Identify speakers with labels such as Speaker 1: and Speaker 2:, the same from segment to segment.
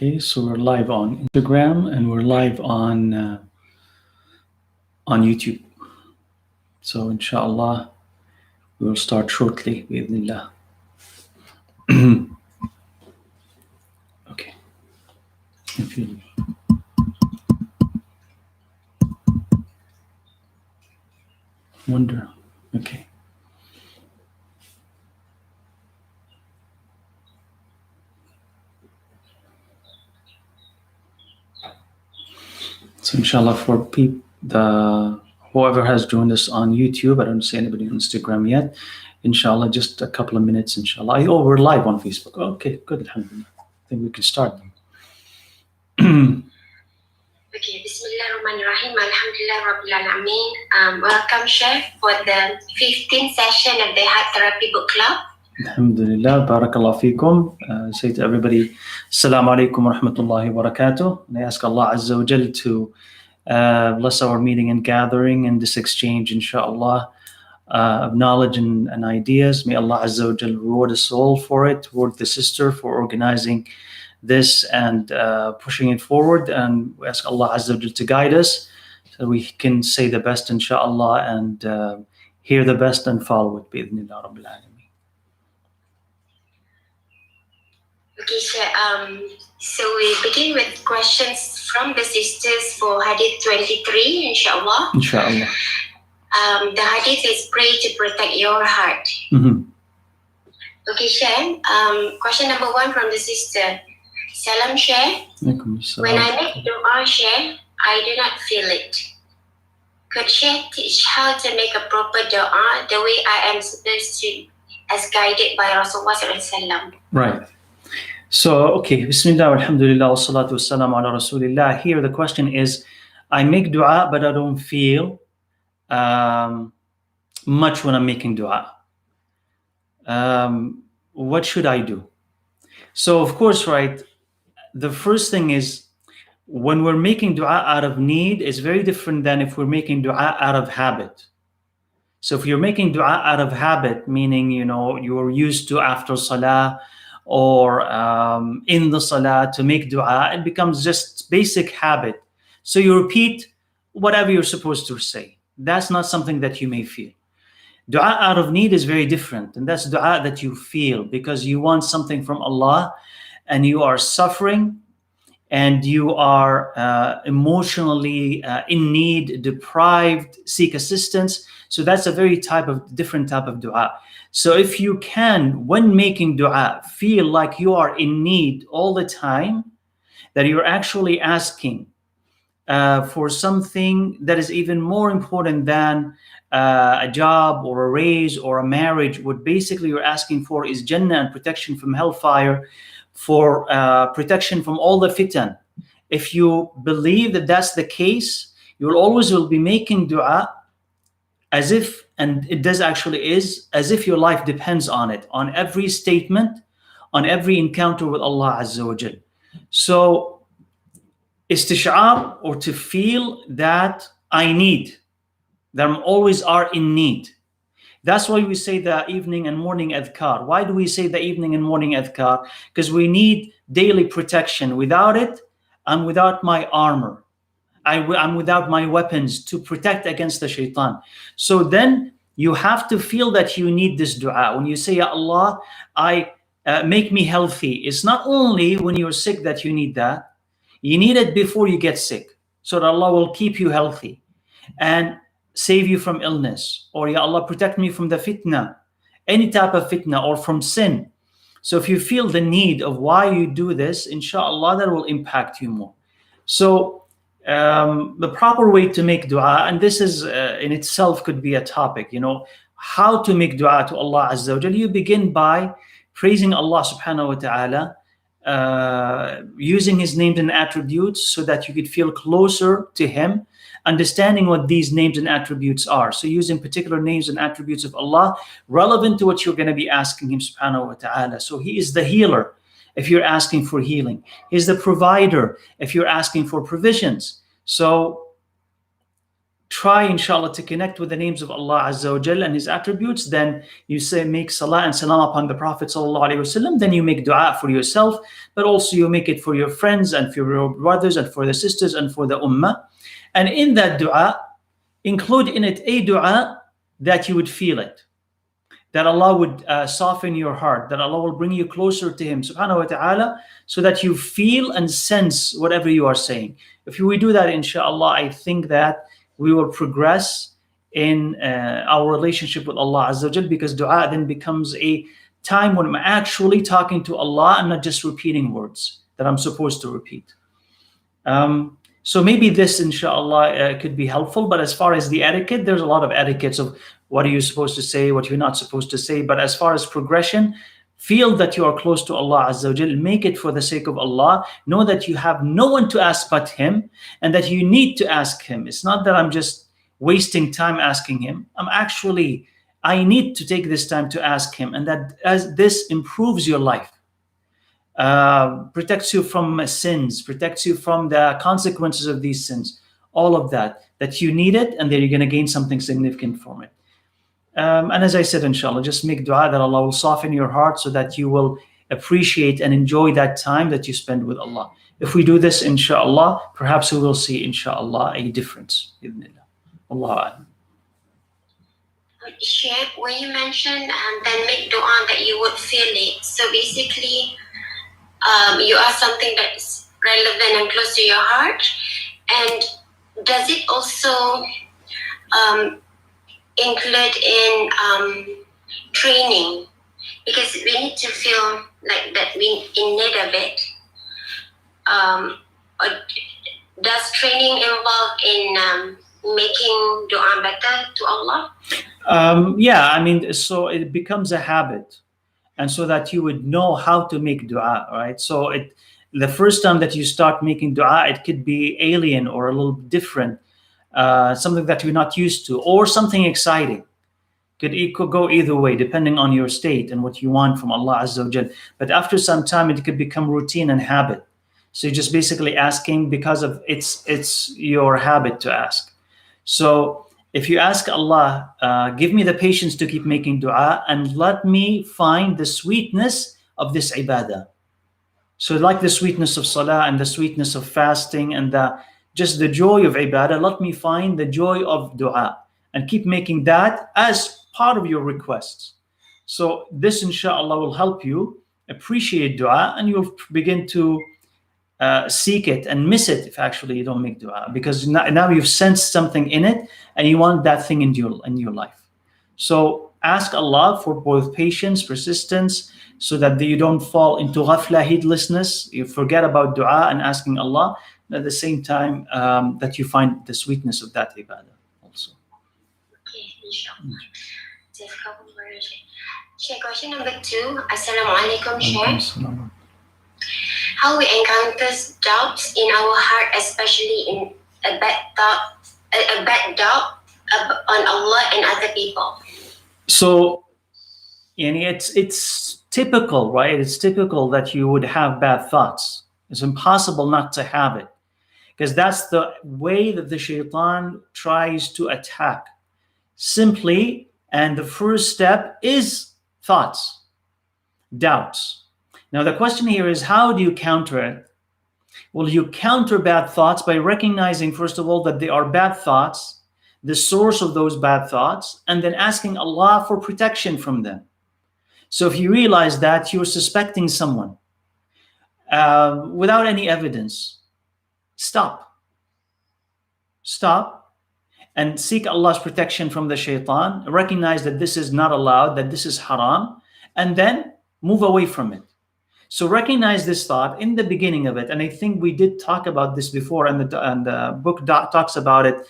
Speaker 1: Okay, so we're live on Instagram and we're live on YouTube. So Insha Allah, we will start shortly, bi'idhnillah. Okay. If you wonder, okay. So inshallah, for whoever has joined us on YouTube, I don't see anybody on Instagram yet. Inshallah, just a couple of minutes, inshallah. Oh, we're live on Facebook. Okay, good, alhamdulillah. I think we can start.
Speaker 2: Okay, Bismillahirrahmanirrahim. Alhamdulillah Rabbil Alameen. Welcome, Chef, for the 15th session of the Heart Therapy Book Club.
Speaker 1: Alhamdulillah, barakallah feekum. Say to everybody, Assalamu alaikum wa rahmatullahi wa barakatuh. And I ask Allah Azza wa Jal to bless our meeting and gathering and this exchange, inshallah, of knowledge and ideas. May Allah Azza wa Jal reward us all for it, reward the sister for organizing this and pushing it forward. And we ask Allah Azza wa Jal to guide us so we can say the best, inshallah, and hear the best and follow it, bi'idhnillah rabbil alameen.
Speaker 2: Okay, so we begin with questions from the sisters for Hadith 23, inshallah.
Speaker 1: Inshallah.
Speaker 2: The Hadith is pray to protect your heart.
Speaker 1: Mm-hmm.
Speaker 2: Okay, Sheikh. Question number 1 from the sister. Salam, Sheikh. When I make dua, Sheikh, I do not feel it. Could Sheikh teach how to make a proper dua the way I am supposed to, as guided by Rasulullah sallallahu?
Speaker 1: Right. So, okay, Bismillah, alhamdulillah, wa salatu wa salam ala Rasulillah. Here the question is, I make dua, but I don't feel much when I'm making dua. What should I do? So, of course, right, the first thing is, when we're making dua out of need, it's very different than if we're making dua out of habit. So if you're making dua out of habit, meaning, you're used to after salah, or in the salah to make dua, it becomes just basic habit. So you repeat whatever you're supposed to say. That's not something that you may feel. Dua out of need is very different, and that's dua that you feel because you want something from Allah and you are suffering and you are emotionally in need, deprived, seek assistance. So that's a very different type of dua. So if you can, when making dua, feel like you are in need all the time, that you're actually asking for something that is even more important than a job or a raise or a marriage, what basically you're asking for is Jannah and protection from hellfire, for protection from all the fitan. If you believe that that's the case, you will be making dua as if, and it does actually is, as if your life depends on it, on every statement, on every encounter with Allah Azza wa Jal. So, istish'ar, or to feel that I need, that I'm always are in need. That's why we say the evening and morning adhkar. Why do we say the evening and morning adhkar? Because we need daily protection. Without it, I'm without my armor. I'm without my weapons to protect against the shaitan. So then you have to feel that you need this dua. When you say, Ya Allah, make me healthy. It's not only when you're sick that you need that. You need it before you get sick, so that Allah will keep you healthy and save you from illness. Or, Ya Allah, protect me from the fitna, any type of fitna, or from sin. So if you feel the need of why you do this, inshallah, that will impact you more. So the proper way to make dua, and this is in itself could be a topic, how to make dua to Allah Azza wa Jal. You begin by praising Allah subhanahu wa ta'ala, using his names and attributes so that you could feel closer to him, understanding what these names and attributes are. So using particular names and attributes of Allah relevant to what you're going to be asking him subhanahu wa ta'ala. So he is the healer if you're asking for healing. He's the provider if you're asking for provisions. So try, inshallah, to connect with the names of Allah Azza wa Jal and His attributes. Then you say, make salah and salam upon the Prophet Sallallahu Alaihi Wasallam. Then you make dua for yourself, but also you make it for your friends and for your brothers and for the sisters and for the ummah. And in that dua, include in it a dua that you would feel it, that Allah would soften your heart, that Allah will bring you closer to Him, subhanahu wa ta'ala, so that you feel and sense whatever you are saying. If we do that, inshallah, I think that we will progress in our relationship with Allah Azza wa Jal, because dua then becomes a time when I'm actually talking to Allah and not just repeating words that I'm supposed to repeat. So maybe this, inshallah, could be helpful. But as far as the etiquette, there's a lot of etiquettes of what are you supposed to say, what you're not supposed to say. But as far as progression, feel that you are close to Allah Azza wa Jal. Make it for the sake of Allah. Know that you have no one to ask but Him, and that you need to ask Him. It's not that I'm just wasting time asking Him. I need to take this time to ask Him, and that as this improves your life. Protects you from sins, protects you from the consequences of these sins, all of that you need it, and then you're going to gain something significant from it. And as I said, inshallah, just make dua that Allah will soften your heart so that you will appreciate and enjoy that time that you spend with Allah. If we do this, inshallah, perhaps we will see, inshallah, a difference. Allah.
Speaker 2: Sheikh, when you mentioned then make dua that you would feel it, so basically you ask something that's relevant and close to your heart. And does it also include in training? Because we need to feel like that we in need of it. Or does training involve in making dua better to Allah?
Speaker 1: Yeah, I mean, so it becomes a habit. And so that you would know how to make dua, right? So the first time that you start making dua, it could be alien or a little different, something that you're not used to, or something exciting. It could go either way, depending on your state and what you want from Allah Azza wa Jal. But after some time, it could become routine and habit. So you're just basically asking because of it's your habit to ask. So if you ask Allah, give me the patience to keep making dua and let me find the sweetness of this ibadah. So like the sweetness of salah and the sweetness of fasting and just the joy of ibadah, let me find the joy of dua and keep making that as part of your requests. So this, inshallah, will help you appreciate dua, and you'll begin to seek it and miss it if actually you don't make dua, because now you've sensed something in it and you want that thing in your life. So ask Allah for both patience, persistence, so that you don't fall into ghafla, heedlessness. You forget about dua and asking Allah, and at the same time that you find the sweetness of that ibadah also.
Speaker 2: Okay, inshallah. Sheikh, question number 2. Assalamu alaikum, Sheikh. How we encounter doubts in our heart, especially in a bad doubt on Allah and other people.
Speaker 1: So, it's typical, right? It's typical that you would have bad thoughts. It's impossible not to have it, because that's the way that the shaitan tries to attack. Simply, and the first step is thoughts, doubts. Now, the question here is, how do you counter it? Well, you counter bad thoughts by recognizing, first of all, that they are bad thoughts, the source of those bad thoughts, and then asking Allah for protection from them. So if you realize that you're suspecting someone without any evidence, stop and seek Allah's protection from the shaitan. Recognize that this is not allowed, that this is haram, and then move away from it. So recognize this thought in the beginning of it, and I think we did talk about this before, and the book talks about it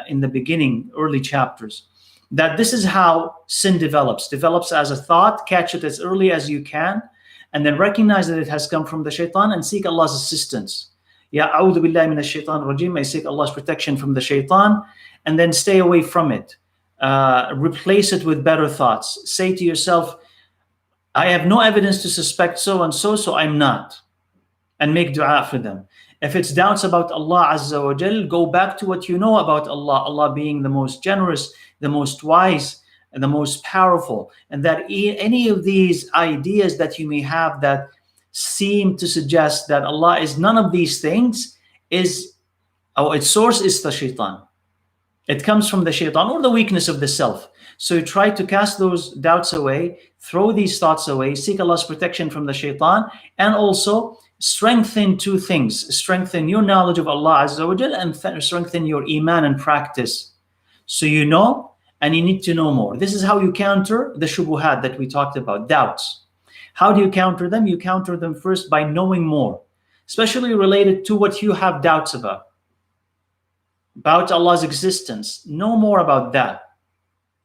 Speaker 1: in the beginning, early chapters, that this is how sin develops as a thought. Catch it as early as you can, and then recognize that it has come from the shaitan and seek Allah's assistance. Ya a'udhu billahi minash shaitan rajim. I seek Allah's protection from the shaitan, and then stay away from it. Replace it with better thoughts. Say to yourself, I have no evidence to suspect so and so, so I'm not. And make dua for them. If it's doubts about Allah Azza wa Jal, go back to what you know about Allah. Allah being the most generous, the most wise, and the most powerful. And that any of these ideas that you may have that seem to suggest that Allah is none of these things, its source is the shaitan. It comes from the shaitan or the weakness of the self. So try to cast those doubts away, throw these thoughts away, seek Allah's protection from the shaitan, and also strengthen two things. Strengthen your knowledge of Allah Azza wa Jal and strengthen your iman and practice. So you know, and you need to know more. This is how you counter the shubuhat that we talked about, doubts. How do you counter them? You counter them first by knowing more, especially related to what you have doubts about Allah's existence. Know more about that.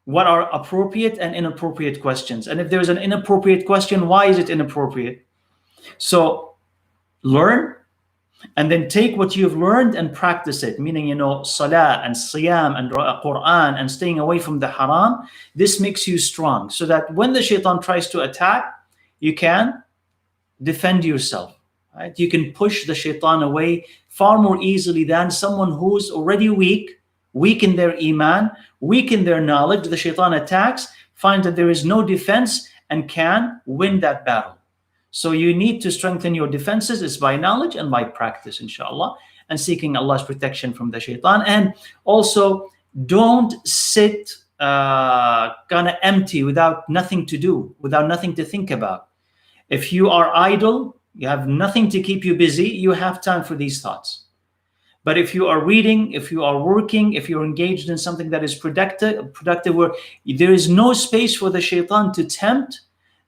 Speaker 1: What are appropriate and inappropriate questions? And if there's an inappropriate question, why is it inappropriate? So learn, and then take what you've learned and practice it, meaning, salah and siyam and Quran and staying away from the haram. This makes you strong so that when the shaitan tries to attack, you can defend yourself. Right? You can push the shaitan away far more easily than someone who's already weak in their iman, weak in their knowledge. The shaitan attacks, finds that there is no defense, and can win that battle. So you need to strengthen your defenses. It's by knowledge and by practice, inshallah, and seeking Allah's protection from the shaitan. And also, don't sit kind of empty without nothing to do, without nothing to think about. If you are idle, you have nothing to keep you busy, you have time for these thoughts. But if you are reading, if you are working, if you're engaged in something that is productive where there is no space for the shaitan to tempt,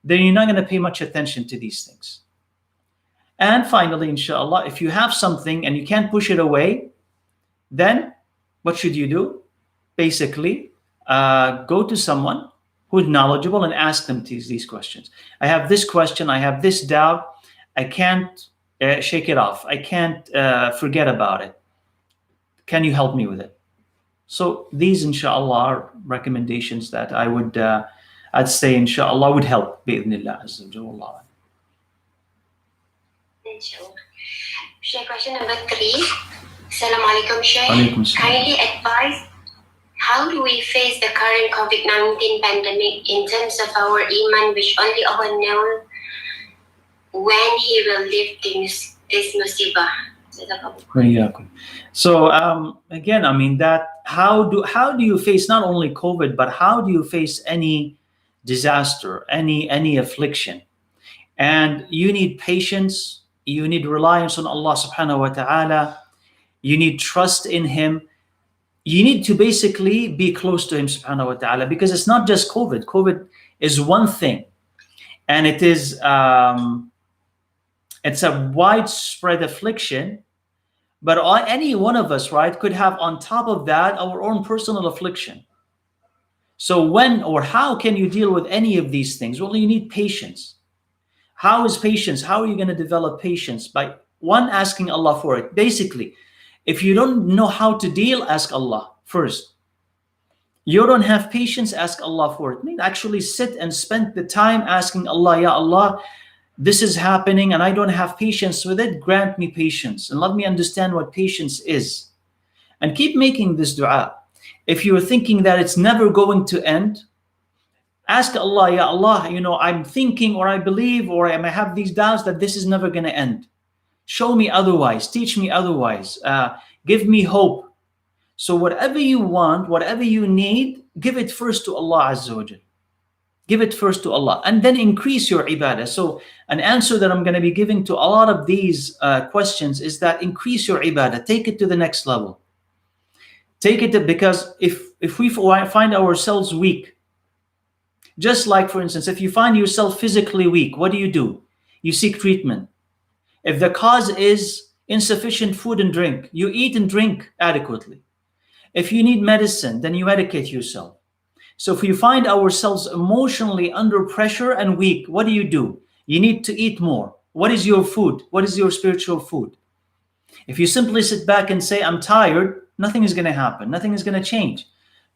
Speaker 1: then you're not going to pay much attention to these things. And finally, inshallah, if you have something and you can't push it away, then what should you do? Basically, go to someone who is knowledgeable and ask them these questions. I have this question, I have this doubt, I can't shake it off, I can't forget about it. Can you help me with it? So these, inshallah, are recommendations that I'd say, inshallah, would help. Bi'idhnillah azza wa jalla.
Speaker 2: Inshallah. Shaykh, question number 3. Assalamu alaikum, Shaykh.
Speaker 1: Alaikum salam.
Speaker 2: Kindly advise, how do we face the current COVID-19 pandemic in terms of our iman, which only Allah knows when He will lift this musibah?
Speaker 1: So again, I mean, that how do you face not only COVID, but how do you face any disaster, any affliction? And you need patience, you need reliance on Allah subhanahu wa ta'ala, you need trust in Him, you need to basically be close to Him subhanahu wa ta'ala, because it's not just COVID. COVID is one thing, and it is it's a widespread affliction, but any one of us, right, could have on top of that our own personal affliction. So when or how can you deal with any of these things? Well, you need patience. How is patience? How are you going to develop patience? By one, asking Allah for it. Basically, if you don't know how to deal, ask Allah first. You don't have patience, ask Allah for it. I mean, actually sit and spend the time asking Allah, Ya Allah, this is happening and I don't have patience with it. Grant me patience and let me understand what patience is. And keep making this dua. If you're thinking that it's never going to end, ask Allah, Ya Allah, I'm thinking or I believe or I may have these doubts that this is never going to end. Show me otherwise, teach me otherwise, give me hope. So whatever you want, whatever you need, give it first to Allah Azza wa Jal. Give it first to Allah and then increase your ibadah. So an answer that I'm going to be giving to a lot of these questions is that increase your ibadah, take it to the next level. Take it because if we find ourselves weak, just like, for instance, if you find yourself physically weak, what do? You seek treatment. If the cause is insufficient food and drink, you eat and drink adequately. If you need medicine, then you medicate yourself. So if you find ourselves emotionally under pressure and weak, what do? You need to eat more. What is your food? What is your spiritual food? If you simply sit back and say, I'm tired, nothing is going to happen. Nothing is going to change.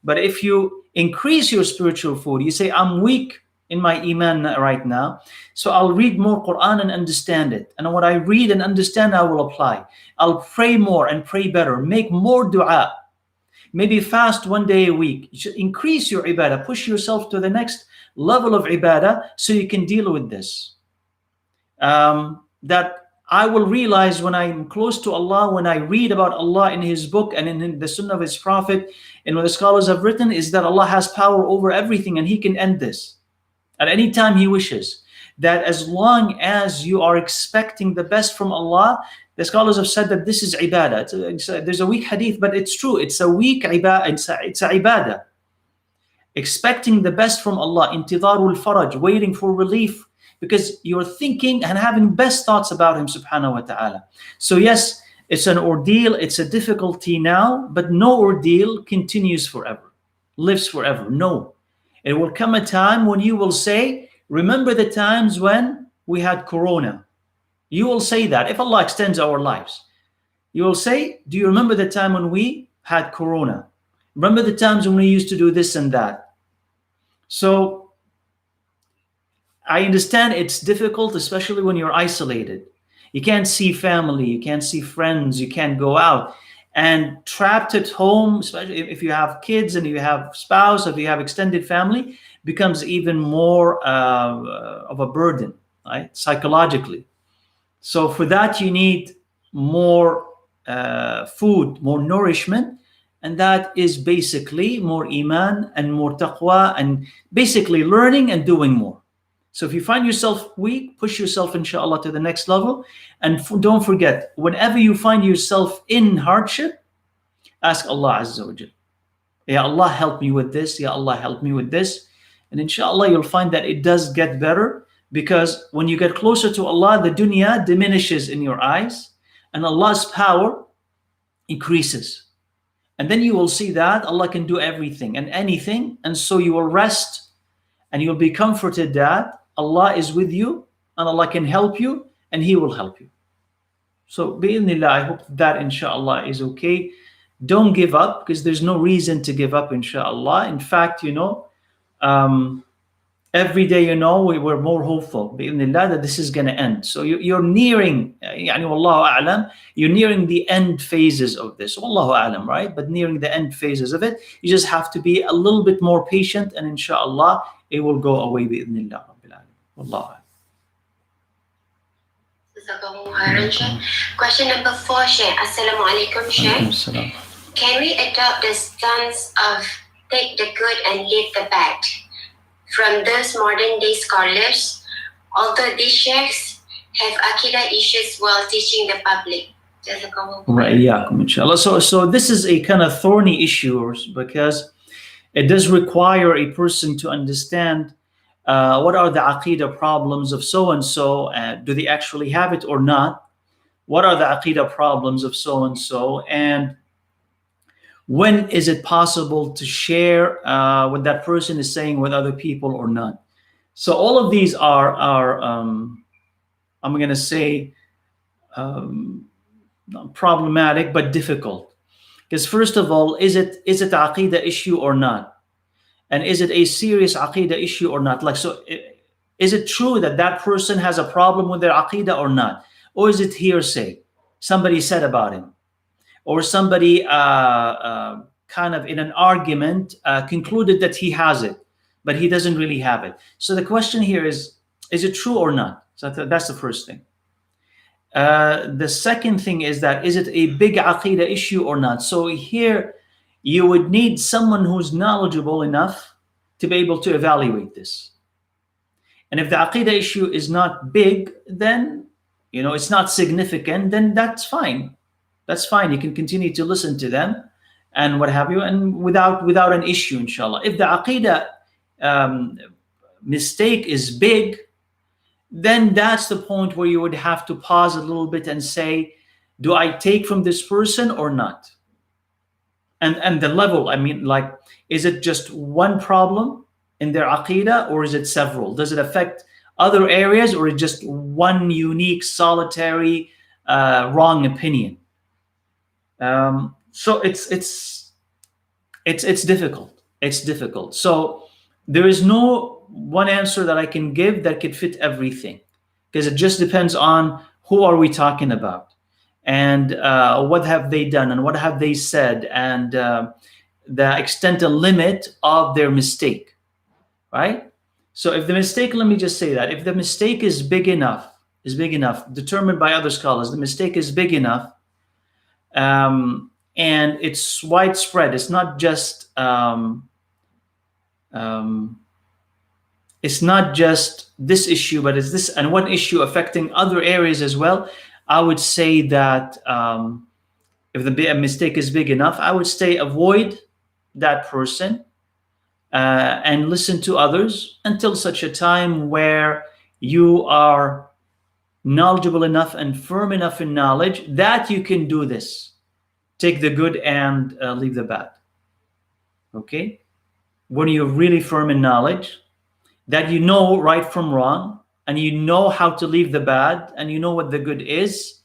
Speaker 1: But if you increase your spiritual food, you say, I'm weak in my iman right now. So I'll read more Quran and understand it. And what I read and understand, I will apply. I'll pray more and pray better. Make more dua. Maybe fast 1 day a week. You should increase your ibadah. Push yourself to the next level of ibadah so you can deal with this. That I will realize when I'm close to Allah, when I read about Allah in His book and in the Sunnah of His Prophet, and what the scholars have written, is that Allah has power over everything and He can end this at any time He wishes. That as long as you are expecting the best from Allah, the scholars have said that this is ibadah. There's a weak hadith, but it's true. It's a weak ibadah. It's a ibadah. Expecting the best from Allah, intidarul faraj, waiting for relief, because you're thinking and having best thoughts about Him subhanahu wa ta'ala. So yes, it's an ordeal, it's a difficulty now, but no ordeal continues forever, lives forever. No. It will come a time when you will say, remember the times when we had Corona. You will say that, if Allah extends our lives. You will say, do you remember the time when we had Corona? Remember the times when we used to do this and that? So I understand it's difficult, especially when you're isolated. You can't see family, you can't see friends, you can't go out. And trapped at home, especially if you have kids and you have spouse, if you have extended family, becomes even more of a burden, right? Psychologically. So for that, you need more food, more nourishment. And that is basically more iman and more taqwa and basically learning and doing more. So if you find yourself weak, push yourself, inshallah, to the next level. And don't forget, whenever you find yourself in hardship, ask Allah Azza wa Jal. Ya Allah, help me with this. Ya Allah, help me with this. And inshallah, you'll find that it does get better, because when you get closer to Allah, the dunya diminishes in your eyes and Allah's power increases. And then you will see that Allah can do everything and anything. And so you will rest and you'll be comforted that Allah is with you and Allah can help you and He will help you. So bi'idhnillah, I hope that inshallah is okay. Don't give up, because there's no reason to give up, inshallah. In fact, every day, we're more hopeful bi'idhnillah that this is going to end. So you're nearing, wallahu a'lam, you're nearing the end phases of this. Wallahu a'lam, right? But nearing the end phases of it, you just have to be a little bit more patient, and inshallah, it will go away bi'idhnillah. Wallah.
Speaker 2: Question number 4, Sheikh. Assalamu alaikum, Sheikh. Can we adopt the stance of take the good and leave the bad from those modern day scholars, although these sheikhs have aqidah issues while teaching the public?
Speaker 1: Right, yeah, inshallah. So this is a kind of thorny issue, because it does require a person to understand what are the aqidah problems of so-and-so, do they actually have it or not? What are the aqidah problems of so-and-so? And when is it possible to share what that person is saying with other people or not? So all of these are I'm going to say, not problematic, but difficult. Because first of all, is it an aqidah issue or not? And is it a serious aqidah issue or not? Is it true that that person has a problem with their aqidah or not? Or is it hearsay? Somebody said about him. Or somebody kind of in an argument concluded that he has it, but he doesn't really have it. So the question here is it true or not? So that's the first thing. The second thing is that, is it a big aqidah issue or not? So here, you would need someone who's knowledgeable enough to be able to evaluate this. And if the aqidah issue is not big, then, it's not significant, then that's fine. That's fine. You can continue to listen to them and what have you, and without an issue, inshallah. If the aqidah mistake is big, then that's the point where you would have to pause a little bit and say, do I take from this person or not? And the level, is it just one problem in their aqidah, or is it several? Does it affect other areas, or is it just one unique, solitary, wrong opinion? So it's difficult. It's difficult. So there is no one answer that I can give that could fit everything, because it just depends on who are we talking about, and what have they done, and what have they said, and the extent and limit of their mistake, right? So if the mistake, let me just say that if the mistake is big enough, determined by other scholars, the mistake is big enough, and it's widespread. It's not just this issue, but it's this and one issue affecting other areas as well. I would say that if the mistake is big enough, I would say avoid that person and listen to others until such a time where you are knowledgeable enough and firm enough in knowledge that you can do this. Take the good and leave the bad. Okay? When you're really firm in knowledge, that you know right from wrong, and you know how to leave the bad, and you know what the good is,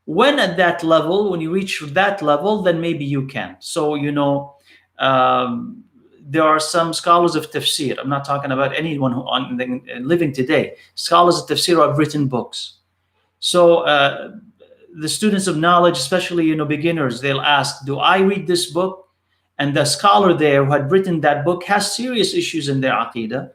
Speaker 1: when at that level, when you reach that level, then maybe you can. So, there are some scholars of tafsir. I'm not talking about anyone who living today. Scholars of tafsir have written books. So the students of knowledge, especially beginners, they'll ask, do I read this book? And the scholar there who had written that book has serious issues in their aqidah.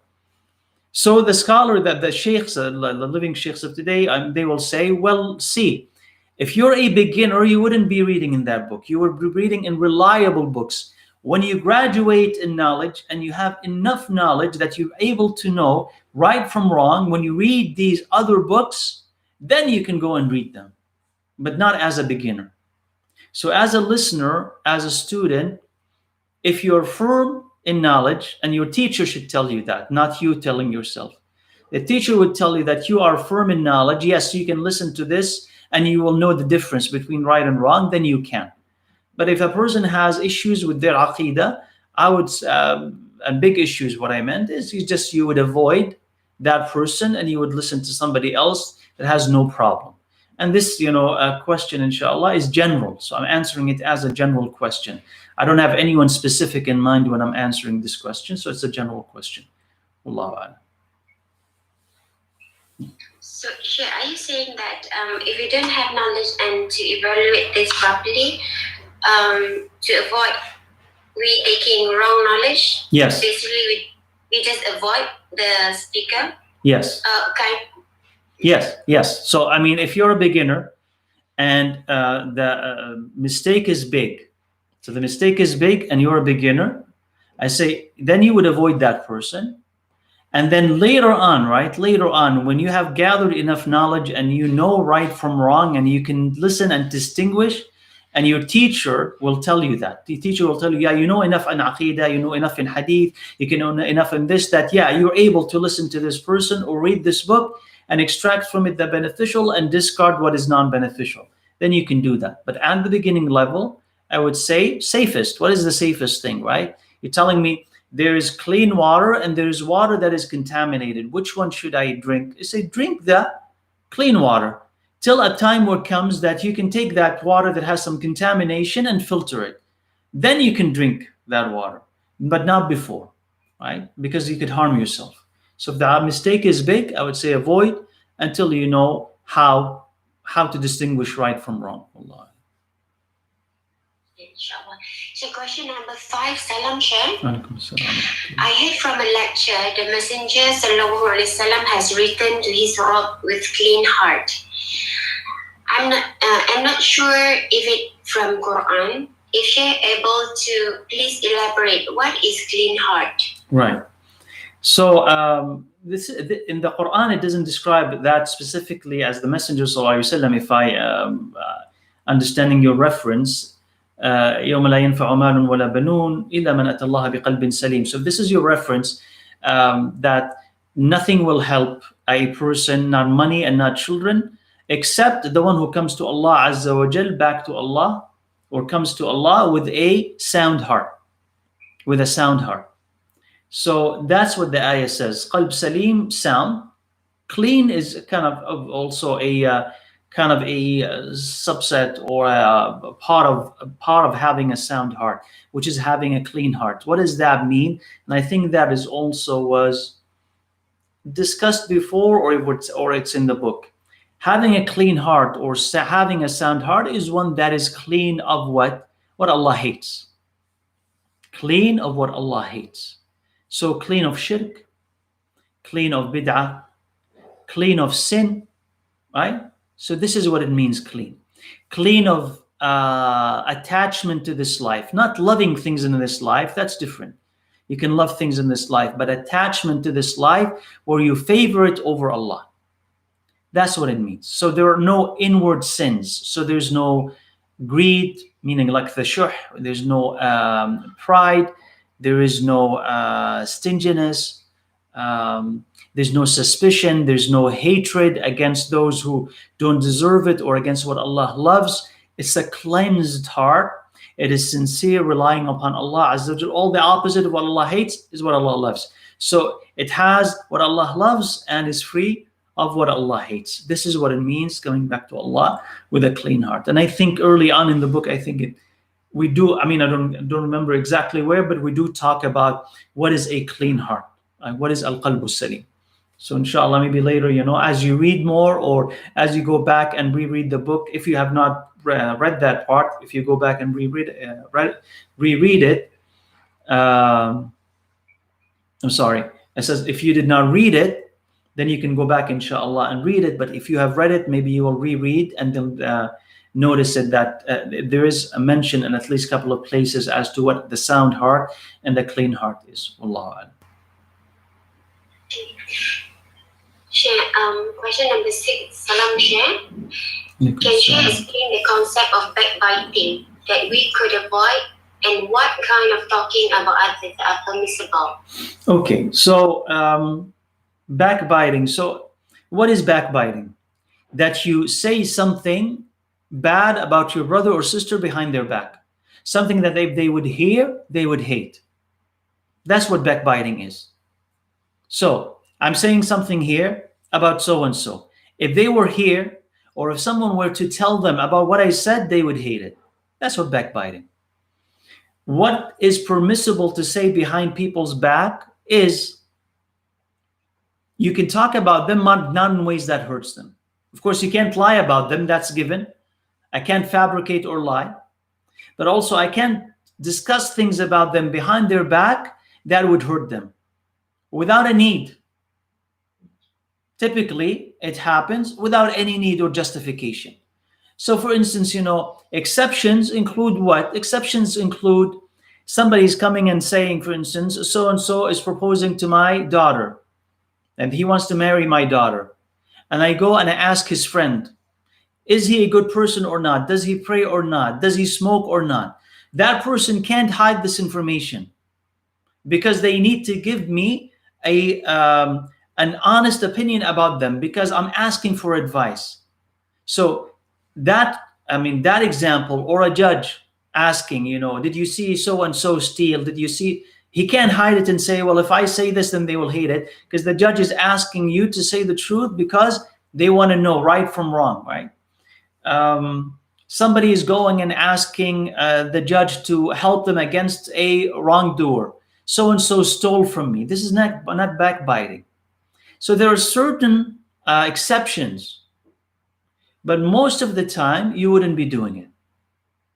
Speaker 1: So the scholar, that the sheikhs, the living sheikhs of today, they will say, well, see, if you're a beginner, you wouldn't be reading in that book. You would be reading in reliable books. When you graduate in knowledge and you have enough knowledge that you're able to know right from wrong, when you read these other books, then you can go and read them, but not as a beginner. So as a listener, as a student, if you're firm in knowledge, and your teacher should tell you that, not you telling yourself. The teacher would tell you that you are firm in knowledge. Yes, you can listen to this and you will know the difference between right and wrong, then you can. But if a person has issues with their aqidah, I would, and big issues, what I meant is you would avoid that person and you would listen to somebody else that has no problem. And this, question, inshallah, is general. So I'm answering it as a general question. I don't have anyone specific in mind when I'm answering this question. So it's a general question. Wallahu a'lam.
Speaker 2: So, Sheikh, are you saying that if you don't have knowledge and to evaluate this properly, to avoid we taking wrong knowledge?
Speaker 1: Yes.
Speaker 2: Basically, we just avoid the speaker?
Speaker 1: Yes. Yes. So, I mean, if you're a beginner and the mistake is big, so the mistake is big and you're a beginner, I say, then you would avoid that person. And then later on, when you have gathered enough knowledge and you know right from wrong and you can listen and distinguish, and your teacher will tell you that. The teacher will tell you, yeah, you know enough in aqidah, you know enough in hadith, you can know enough in this, that, yeah, you're able to listen to this person or read this book and extract from it the beneficial and discard what is non-beneficial. Then you can do that. But at the beginning level, I would say safest. What is the safest thing, right? You're telling me there is clean water and there is water that is contaminated. Which one should I drink? You say, drink the clean water till a time where comes that you can take that water that has some contamination and filter it. Then you can drink that water, but not before, right? Because you could harm yourself. So if the mistake is big, I would say avoid until you know how to distinguish right from wrong. Allah.
Speaker 2: Inshallah. So question number 5, Salam Sheikh. I heard from a lecture the Messenger Sallallahu Alaihi Wasallam has returned to his Rabb with clean heart. I'm not sure if it from Quran. If Sheikh able to please elaborate, what is clean heart?
Speaker 1: Right. So this in the Quran, it doesn't describe that specifically as the Messenger Sallallahu Alaihi Wasallam. If I understanding your reference. يوم لا ينفع مال ولا بنون إلا من أتى الله بقلب سليم. So this is your reference, that nothing will help a person, not money and not children, except the one who comes to Allah Azza wa Jal, back to Allah, or comes to Allah with a sound heart. So that's what the ayah says. Qalb salim, sound. Clean is kind of also a subset or a part of having a sound heart, which is having a clean heart. What does that mean? And I think that is also was discussed before, or it's in the book. Having a clean heart, or having a sound heart, is one that is clean of what Allah hates. Clean of what Allah hates. So clean of shirk, clean of bid'ah, clean of sin, right? So this is what it means, clean. Clean of attachment to this life, not loving things in this life, that's different. You can love things in this life, but attachment to this life where you favor it over Allah. That's what it means. So there are no inward sins. So there's no greed, meaning like the shuh, there's no pride, there is no stinginess, there's no suspicion, there's no hatred against those who don't deserve it or against what Allah loves. It's a cleansed heart. It is sincere, relying upon Allah Azza wa Jal. All the opposite of what Allah hates is what Allah loves. So it has what Allah loves and is free of what Allah hates. This is what it means, coming back to Allah with a clean heart. And I think early on in the book, we do, I mean, I don't remember exactly where, but we do talk about what is a clean heart. What is al-qalbu salim? So inshallah, maybe later, as you read more, or as you go back and reread the book, if you have not read that part, if you go back and reread it, I'm sorry, it says if you did not read it, then you can go back inshallah and read it. But if you have read it, maybe you will reread and then notice it that there is a mention in at least a couple of places as to what the sound heart and the clean heart is. Wallahu a'lam.
Speaker 2: Question number 6, Salam Share. Can you explain the concept of backbiting that we could avoid, and what kind of talking about others are permissible?
Speaker 1: Okay, so backbiting. So what is backbiting? That you say something bad about your brother or sister behind their back. Something that if they would hear, they would hate. That's what backbiting is. So I'm saying something here about so-and-so. If they were here, or if someone were to tell them about what I said, they would hate it. That's what backbiting. What is permissible to say behind people's back is you can talk about them, not in ways that hurts them. Of course, you can't lie about them, that's given. I can't fabricate or lie. But also I can't discuss things about them behind their back that would hurt them without a need. Typically, it happens without any need or justification. So for instance, exceptions include what? Exceptions include somebody's coming and saying, for instance, so-and-so is proposing to my daughter, and he wants to marry my daughter. And I go and I ask his friend, is he a good person or not? Does he pray or not? Does he smoke or not? That person can't hide this information because they need to give me an honest opinion about them, because I'm asking for advice. So that example, or a judge asking, did you see so-and-so steal? Did you see? He can't hide it and say, well, if I say this, then they will hate it, because the judge is asking you to say the truth because they want to know right from wrong, right? Somebody is going and asking the judge to help them against a wrongdoer. So-and-so stole from me. This is not backbiting. So there are certain exceptions, but most of the time you wouldn't be doing it.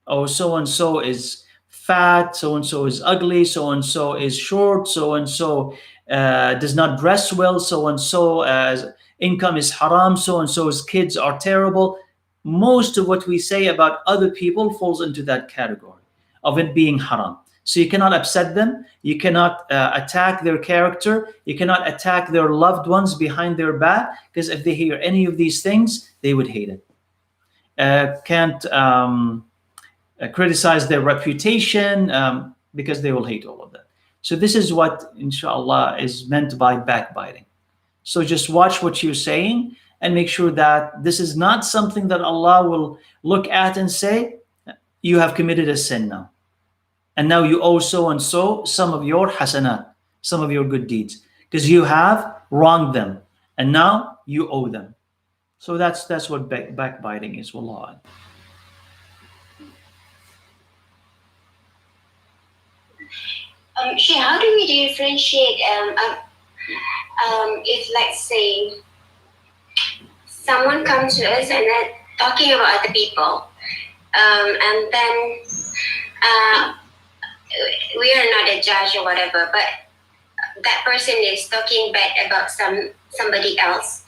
Speaker 1: Oh, so-and-so is fat, so-and-so is ugly, so-and-so is short, so-and-so does not dress well, so-and-so income is haram, so-and-so's kids are terrible. Most of what we say about other people falls into that category of it being haram. So you cannot upset them, you cannot attack their character, you cannot attack their loved ones behind their back, because if they hear any of these things, they would hate it. Can't criticize their reputation, because they will hate all of that. So this is what, inshallah, is meant by backbiting. So just watch what you're saying and make sure that this is not something that Allah will look at and say, you have committed a sin now. And now you owe so-and-so some of your hasanat, some of your good deeds, because you have wronged them, and now you owe them. So that's what backbiting is. Wallah.
Speaker 2: How do we differentiate if let's say someone comes to us and then talking about other people, and then we are not a judge or whatever, but that person is talking bad about somebody else.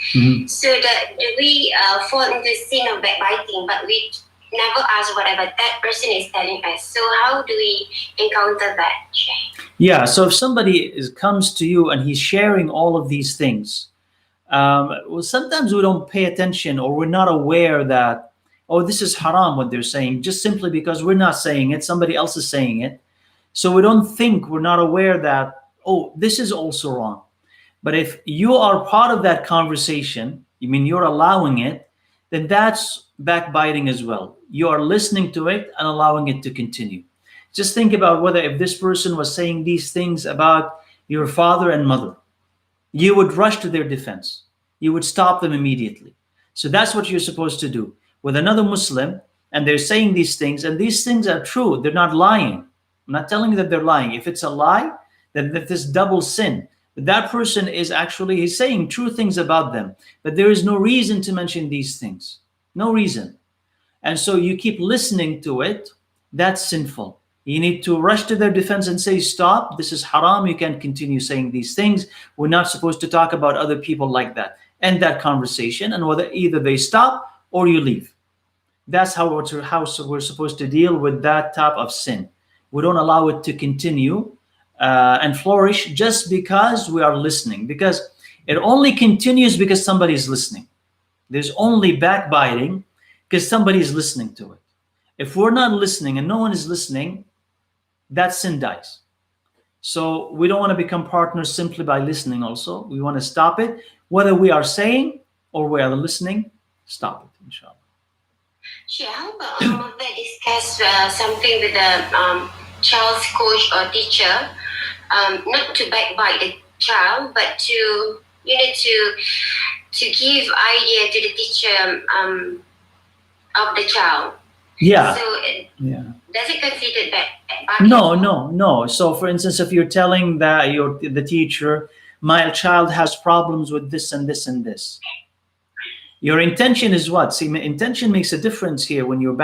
Speaker 2: So do we fall into the sin of backbiting, but we never ask whatever that person is telling us? So how do we encounter that?
Speaker 1: Yeah, so if somebody comes to you and he's sharing all of these things, well, sometimes we don't pay attention, or we're not aware that, oh, this is haram what they're saying, just simply because we're not saying it, somebody else is saying it. So we don't think, we're not aware that, oh, this is also wrong. But if you are part of that conversation, you mean you're allowing it, then that's backbiting as well. You are listening to it and allowing it to continue. Just think about whether if this person was saying these things about your father and mother, you would rush to their defense. You would stop them immediately. So that's what you're supposed to do. With another Muslim, and they're saying these things, and these things are true, they're not lying. I'm not telling you that they're lying. If it's a lie, then this double sin. But that person is actually, he's saying true things about them, but there is no reason to mention these things. No reason. And so you keep listening to it, that's sinful. You need to rush to their defense and say, stop, this is haram, you can't continue saying these things. We're not supposed to talk about other people like that. End that conversation, and whether either they stop or you leave. That's how we're supposed to deal with that type of sin. We don't allow it to continue and flourish just because we are listening, because it only continues because somebody is listening. There's only backbiting because somebody is listening to it. If we're not listening and no one is listening, that sin dies. So we don't want to become partners simply by listening also. We want to stop it. Whether we are saying or we are listening, stop it, inshallah.
Speaker 2: Sure. How about they discuss something with the child's coach or teacher, not to backbite the child, but to give idea to the teacher of the child.
Speaker 1: Yeah.
Speaker 2: So does it consider that?
Speaker 1: No. So for instance, if you're telling that the teacher, my child has problems with this and this and this, your intention is what? See, intention makes a difference here when you're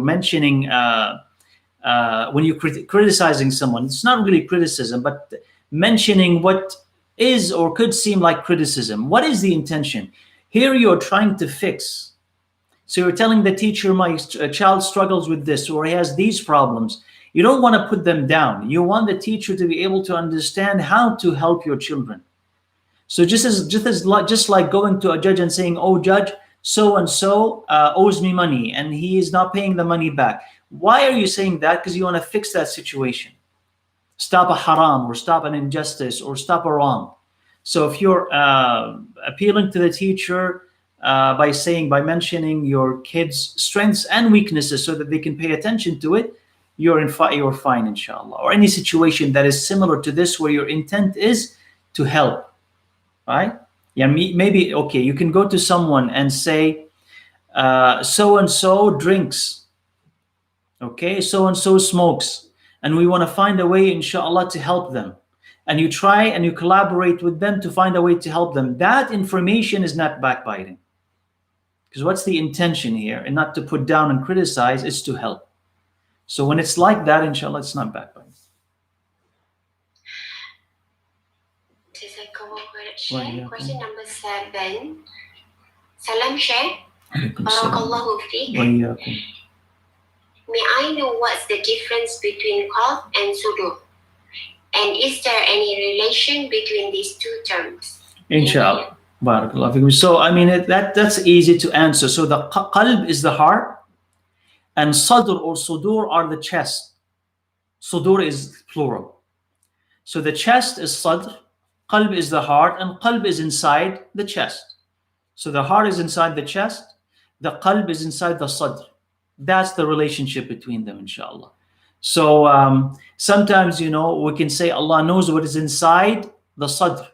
Speaker 1: mentioning, when you're criticizing someone. It's not really criticism, but mentioning what is or could seem like criticism. What is the intention? Here you're trying to fix. So you're telling the teacher, my child struggles with this, or he has these problems. You don't want to put them down. You want the teacher to be able to understand how to help your children. So just like going to a judge and saying, oh, judge, so and so owes me money and he is not paying the money back. Why are you saying that? Because you want to fix that situation. Stop a haram, or stop an injustice, or stop a wrong. So if you're appealing to the teacher by mentioning your kids' strengths and weaknesses so that they can pay attention to it, you're fine, inshallah. Or any situation that is similar to this, where your intent is to help, right? Yeah, maybe, okay, you can go to someone and say, so-and-so drinks, okay, so-and-so smokes, and we want to find a way, inshallah, to help them. And you try and you collaborate with them to find a way to help them. That information is not backbiting. Because what's the intention here? And not to put down and criticize, it's to help. So when it's like that, inshallah, it's not backbiting.
Speaker 2: Question number 7. Salam Sheikh. Barakallahu feek. May I know what's the difference between qalb and sudur? And is there any relation between these two terms?
Speaker 1: Inshallah. Barakallahu. So I mean that's easy to answer. So the qalb is the heart, and sadr or sudur are the chest. Sudur is plural. So the chest is sadr, qalb is the heart, and qalb is inside the chest. So the heart is inside the chest, the qalb is inside the sadr. That's the relationship between them, inshallah. So sometimes, we can say Allah knows what is inside the sadr.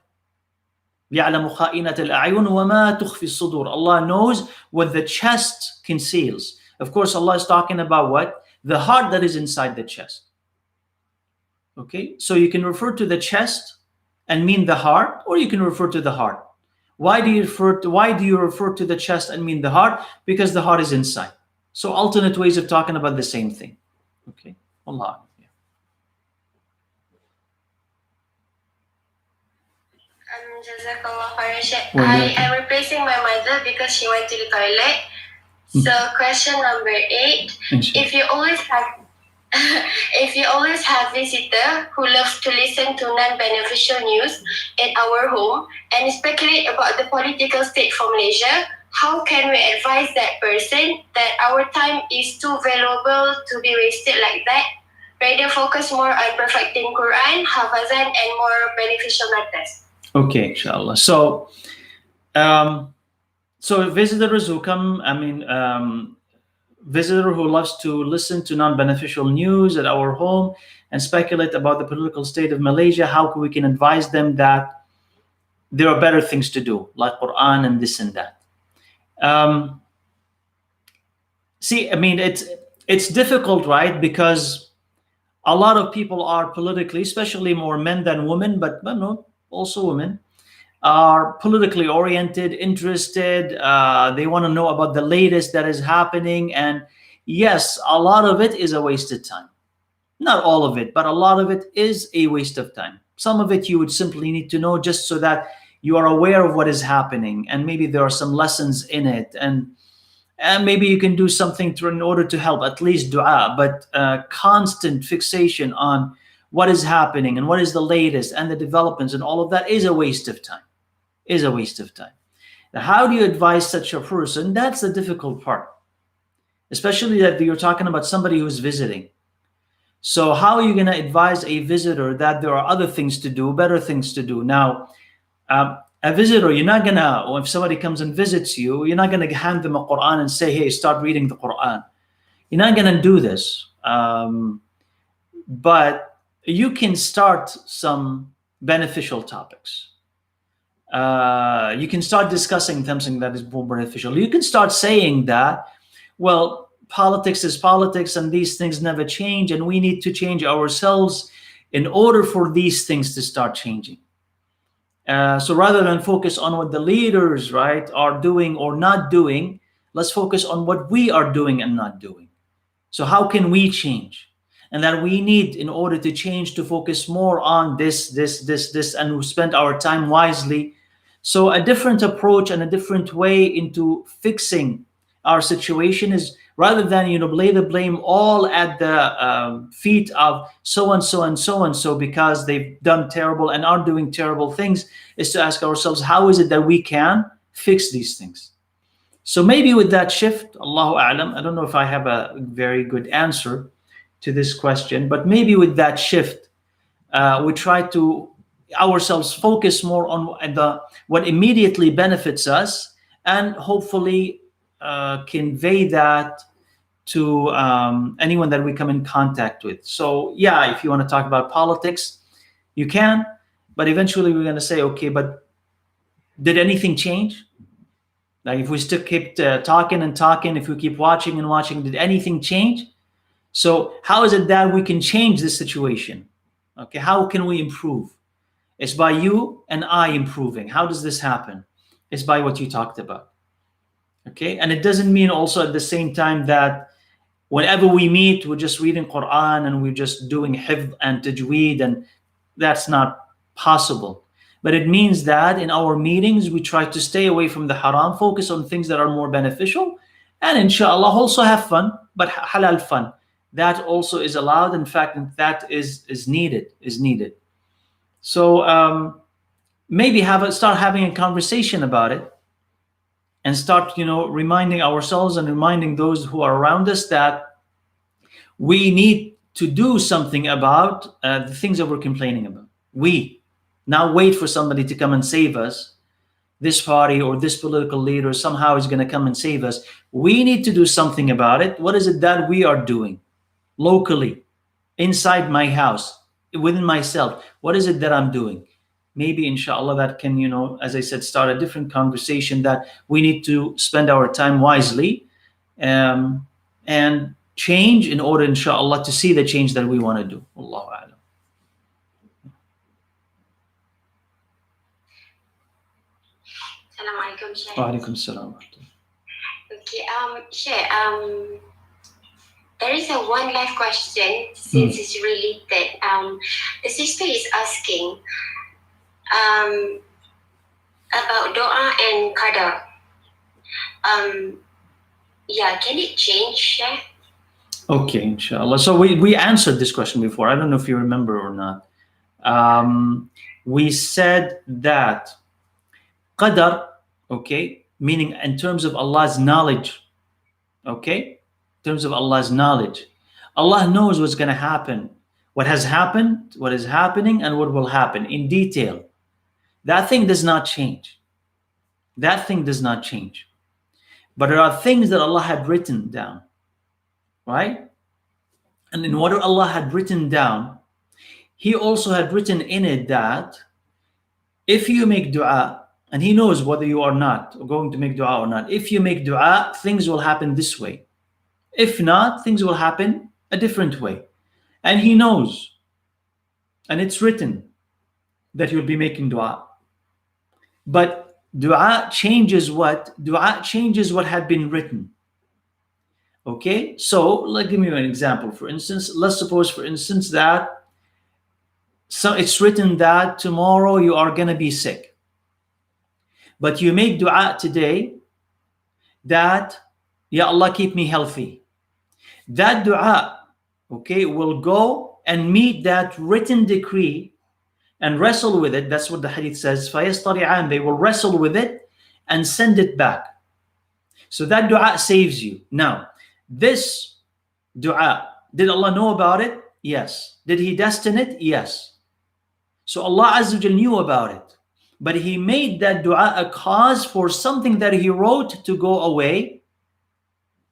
Speaker 1: يَعْلَمُ خَائِنَةَ الْأَعْيُنِ وَمَا تُخْفِي الصُّدُورِ. Allah knows what the chest conceals. Of course, Allah is talking about what? The heart that is inside the chest. Okay, so you can refer to the chest and mean the heart, or you can refer to the heart. Why do you refer to the chest and mean the heart? Because the heart is inside. So alternate ways of talking about the same thing. Okay. Allah.
Speaker 2: Jazakallah khairan, Sheikh. I am replacing my mother because she went to the toilet. So question number 8. If you always have visitor who loves to listen to non-beneficial news in our home and speculate about the political state for Malaysia, how can we advise that person that our time is too valuable to be wasted like that? Rather focus more on perfecting Quran, Hafazan, and more beneficial matters.
Speaker 1: Okay, inshallah. So visitors who come, visitor who loves to listen to non-beneficial news at our home and speculate about the political state of Malaysia, how we can advise them that there are better things to do, like Quran and this and that. It's difficult, right? Because a lot of people are politically, especially more men than women, but no, also women, are politically oriented, interested. They want to know about the latest that is happening. And yes, a lot of it is a waste of time. Not all of it, but a lot of it is a waste of time. Some of it you would simply need to know just so that you are aware of what is happening. And maybe there are some lessons in it. And maybe you can do something in order to help, at least dua. But constant fixation on what is happening and what is the latest and the developments and all of that is a waste of time. Now, how do you advise such a person? That's the difficult part, especially that you're talking about somebody who's visiting. So how are you going to advise a visitor that there are other things to do, better things to do? Now, a visitor, you're not going to, or if somebody comes and visits you, you're not going to hand them a Quran and say, hey, start reading the Quran. You're not going to do this. But you can start some beneficial topics. You can start discussing something that is more beneficial. You can start saying that, well, politics is politics and these things never change, and we need to change ourselves in order for these things to start changing. So rather than focus on what the leaders, right, are doing or not doing, let's focus on what we are doing and not doing. So how can we change? And that we need, in order to change, to focus more on this, and we spend our time wisely. So a different approach and a different way into fixing our situation is, rather than lay the blame all at the feet of so and so and so and so because they've done terrible and are doing terrible things, is to ask ourselves, how is it that we can fix these things? So maybe with that shift, Allahu A'lam, I don't know if I have a very good answer to this question, but maybe with that shift, we try to ourselves focus more on what immediately benefits us, and hopefully convey that to anyone that we come in contact with. So yeah, if you want to talk about politics, you can, but eventually we're going to say, okay, but did anything change? Like if we still keep talking and talking, if we keep watching and watching, did anything change? So how is it that we can change this situation? Okay, how can we improve? It's by you and I improving. How does this happen? It's by what you talked about. Okay, and it doesn't mean also at the same time that whenever we meet, we're just reading Quran and we're just doing hifd and tajweed, and that's not possible. But it means that in our meetings, we try to stay away from the haram, focus on things that are more beneficial, and inshallah also have fun, but halal fun. That also is allowed. In fact, that is needed. So maybe start having a conversation about it, and start reminding ourselves and reminding those who are around us that we need to do something about the things that we're complaining about. We not wait for somebody to come and save us. This party or this political leader somehow is going to come and save us. We need to do something about it. What is it that we are doing locally, inside my house, within myself? What is it that I'm doing? Maybe inshallah that can, as I said, start a different conversation, that we need to spend our time wisely and change in order, inshallah, to see the change that we want to do. Allahu A'lam.
Speaker 2: Assalamualaikum, Sheikh.
Speaker 1: Waalaikum salam.
Speaker 2: Okay, Sheikh, there is a one last question since it's related. The sister is asking about doa and qadar. Yeah, can it change, Sheikh?
Speaker 1: Okay, inshallah. So we answered this question before. I don't know if you remember or not. We said that qadar, okay, meaning in terms of Allah's knowledge, okay, in terms of Allah's knowledge, Allah knows what's going to happen, what has happened, what is happening, and what will happen in detail. That thing does not change. That thing does not change. But there are things that Allah had written down, right? And in what Allah had written down, He also had written in it that if you make dua, and He knows whether you are not going to make dua or not, if you make dua, things will happen this way. If not, things will happen a different way. And He knows. And it's written that you'll be making dua. But dua changes what? Dua changes what had been written. Okay? So, let me give you an example. For instance, let's suppose, for instance, that so it's written that tomorrow you are going to be sick. But you make dua today that, Ya Allah, keep me healthy. That dua, okay, will go and meet that written decree and wrestle with it. That's what the hadith says. فَيَسْطَرِعَانِ, they will wrestle with it and send it back. So that dua saves you. Now, this dua, did Allah know about it? Yes. Did He destine it? Yes. So Allah Azza wa Jal knew about it. But He made that dua a cause for something that He wrote to go away.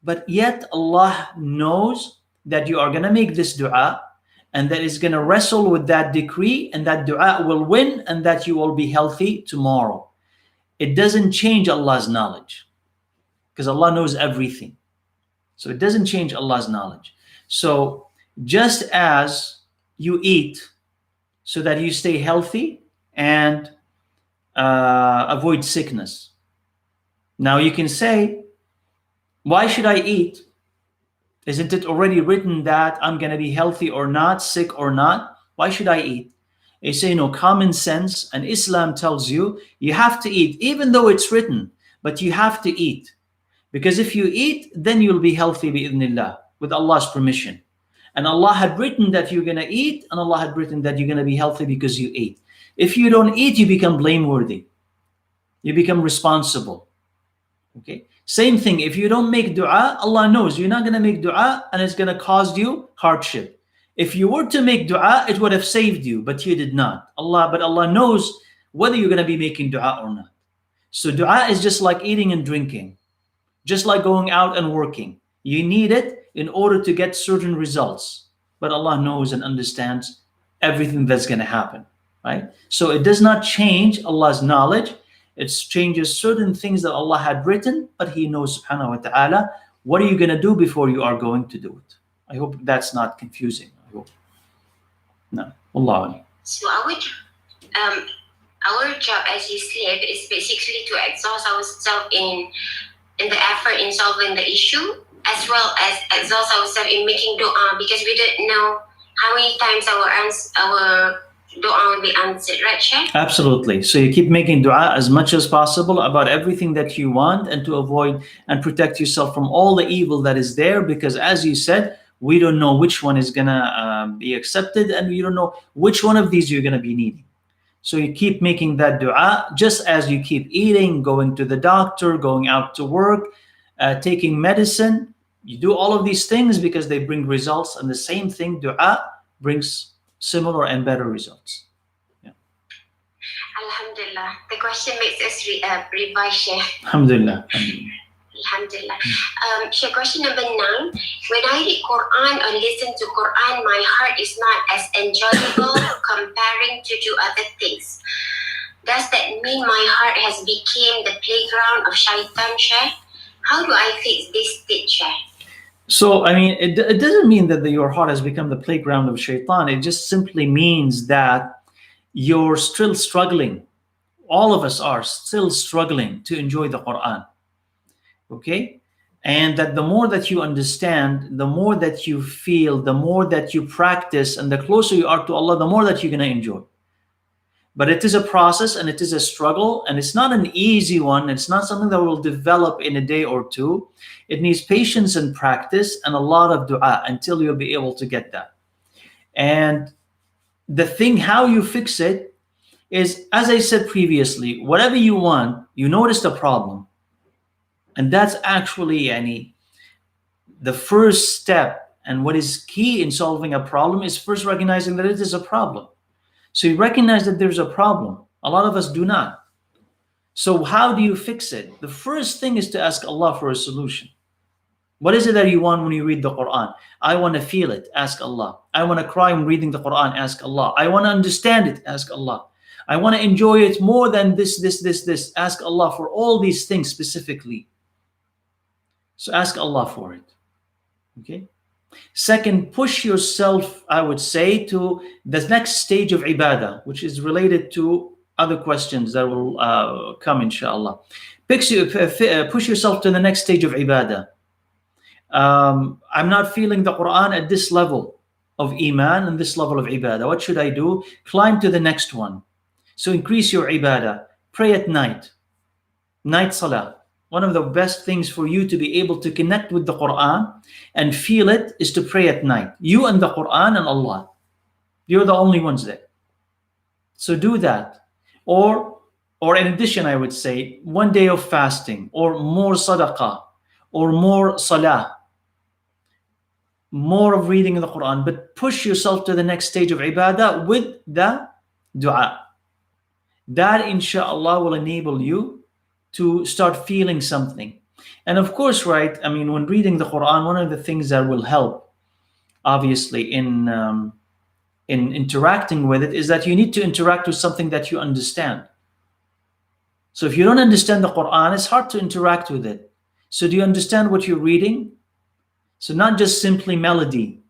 Speaker 1: But yet Allah knows that you are going to make this dua, and that is going to wrestle with that decree, and that dua will win, and that you will be healthy tomorrow. It doesn't change Allah's knowledge, because Allah knows everything. So it doesn't change Allah's knowledge. So just as you eat so that you stay healthy and avoid sickness. Now you can say, why should I eat? Isn't it already written that I'm going to be healthy or not, sick or not? Why should I eat? They say, no, common sense and Islam tells you, you have to eat, even though it's written, but you have to eat. Because if you eat, then you'll be healthy bi'idhnillah, with Allah's permission. And Allah had written that you're going to eat, and Allah had written that you're going to be healthy because you ate. If you don't eat, you become blameworthy. You become responsible. Okay. Same thing, if you don't make dua, Allah knows you're not going to make dua, and it's going to cause you hardship. If you were to make dua, it would have saved you, but you did not. But Allah knows whether you're going to be making dua or not. So dua is just like eating and drinking, just like going out and working. You need it in order to get certain results. But Allah knows and understands everything that's going to happen, right? So it does not change Allah's knowledge. It changes certain things that Allah had written, but He knows subhanahu wa ta'ala, what are you going to do before you are going to do it? I hope that's not confusing. I hope. No. Allah.
Speaker 2: So our job as His slave is basically to exhaust ourselves in the effort in solving the issue, as well as exhaust ourselves in making dua, because we don't know how many times our dua will be answered, right, Sheikh?
Speaker 1: Absolutely. So you keep making dua as much as possible about everything that you want, and to avoid and protect yourself from all the evil that is there, because as you said, we don't know which one is going to be accepted, and you don't know which one of these you're going to be needing. So you keep making that dua, just as you keep eating, going to the doctor, going out to work, taking medicine. You do all of these things because they bring results, and the same thing, dua, brings similar and better results. Yeah.
Speaker 2: Alhamdulillah. The question makes us revise, Sheikh.
Speaker 1: Alhamdulillah.
Speaker 2: Alhamdulillah. Sheikh, question number 9. When I read Quran or listen to Quran, my heart is not as enjoyable comparing to do other things. Does that mean my heart has become the playground of shaitan, Sheikh? How do I fix this state, Sheikh?
Speaker 1: So, I mean, it doesn't mean that your heart has become the playground of shaitan. It just simply means that you're still struggling all of us are still struggling to enjoy the Quran. Okay? And that the more that you understand, the more that you feel, the more that you practice, and the closer you are to Allah, the more that you're going to enjoy. But it is a process and it is a struggle, and it's not an easy one. It's not something that will develop in a day or two. It needs patience and practice and a lot of dua until you'll be able to get that. And the thing, how you fix it, is, as I said previously, whatever you want, you notice the problem. And that's actually the first step. And what is key in solving a problem is first recognizing that it is a problem. So you recognize that there's a problem. A lot of us do not. So how do you fix it? The first thing is to ask Allah for a solution. What is it that you want when you read the Quran? I want to feel it, ask Allah. I want to cry when reading the Quran, ask Allah. I want to understand it, ask Allah. I want to enjoy it more than this, ask Allah for all these things specifically. So ask Allah for it. Okay? Second, push yourself, I would say, to the next stage of ibadah, which is related to other questions that will come, inshallah. Push yourself to the next stage of ibadah. I'm not feeling the Quran at this level of iman and this level of ibadah. What should I do? Climb to the next one. So increase your ibadah. Pray at night. Night salah. One of the best things for you to be able to connect with the Quran and feel it is to pray at night. You and the Quran and Allah. You're the only ones there. So do that. Or in addition, I would say, one day of fasting, or more sadaqah, or more salah, more of reading in the Quran, but push yourself to the next stage of ibadah with the dua. That, inshallah, will enable you to start feeling something. And of course, right, I mean, when reading the Quran, one of the things that will help, obviously, in interacting with it, is that you need to interact with something that you understand. So if you don't understand the Quran, it's hard to interact with it. So do you understand what you're reading? So not just simply melody,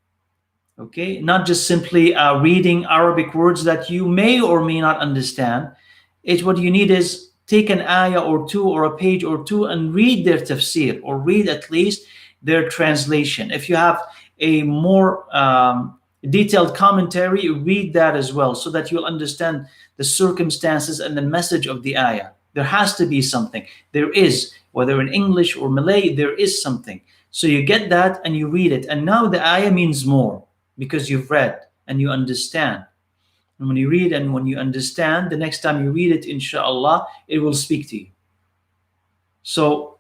Speaker 1: okay? Not just simply reading Arabic words that you may or may not understand. It's what you need is take an ayah or two or a page or two and read their tafsir, or read at least their translation. If you have a more detailed commentary, read that as well, so that you'll understand the circumstances and the message of the ayah. There has to be something. There is, whether in English or Malay, there is something. So you get that and you read it. And now the ayah means more because you've read and you understand. And when you read and when you understand, the next time you read it, inshallah, it will speak to you. So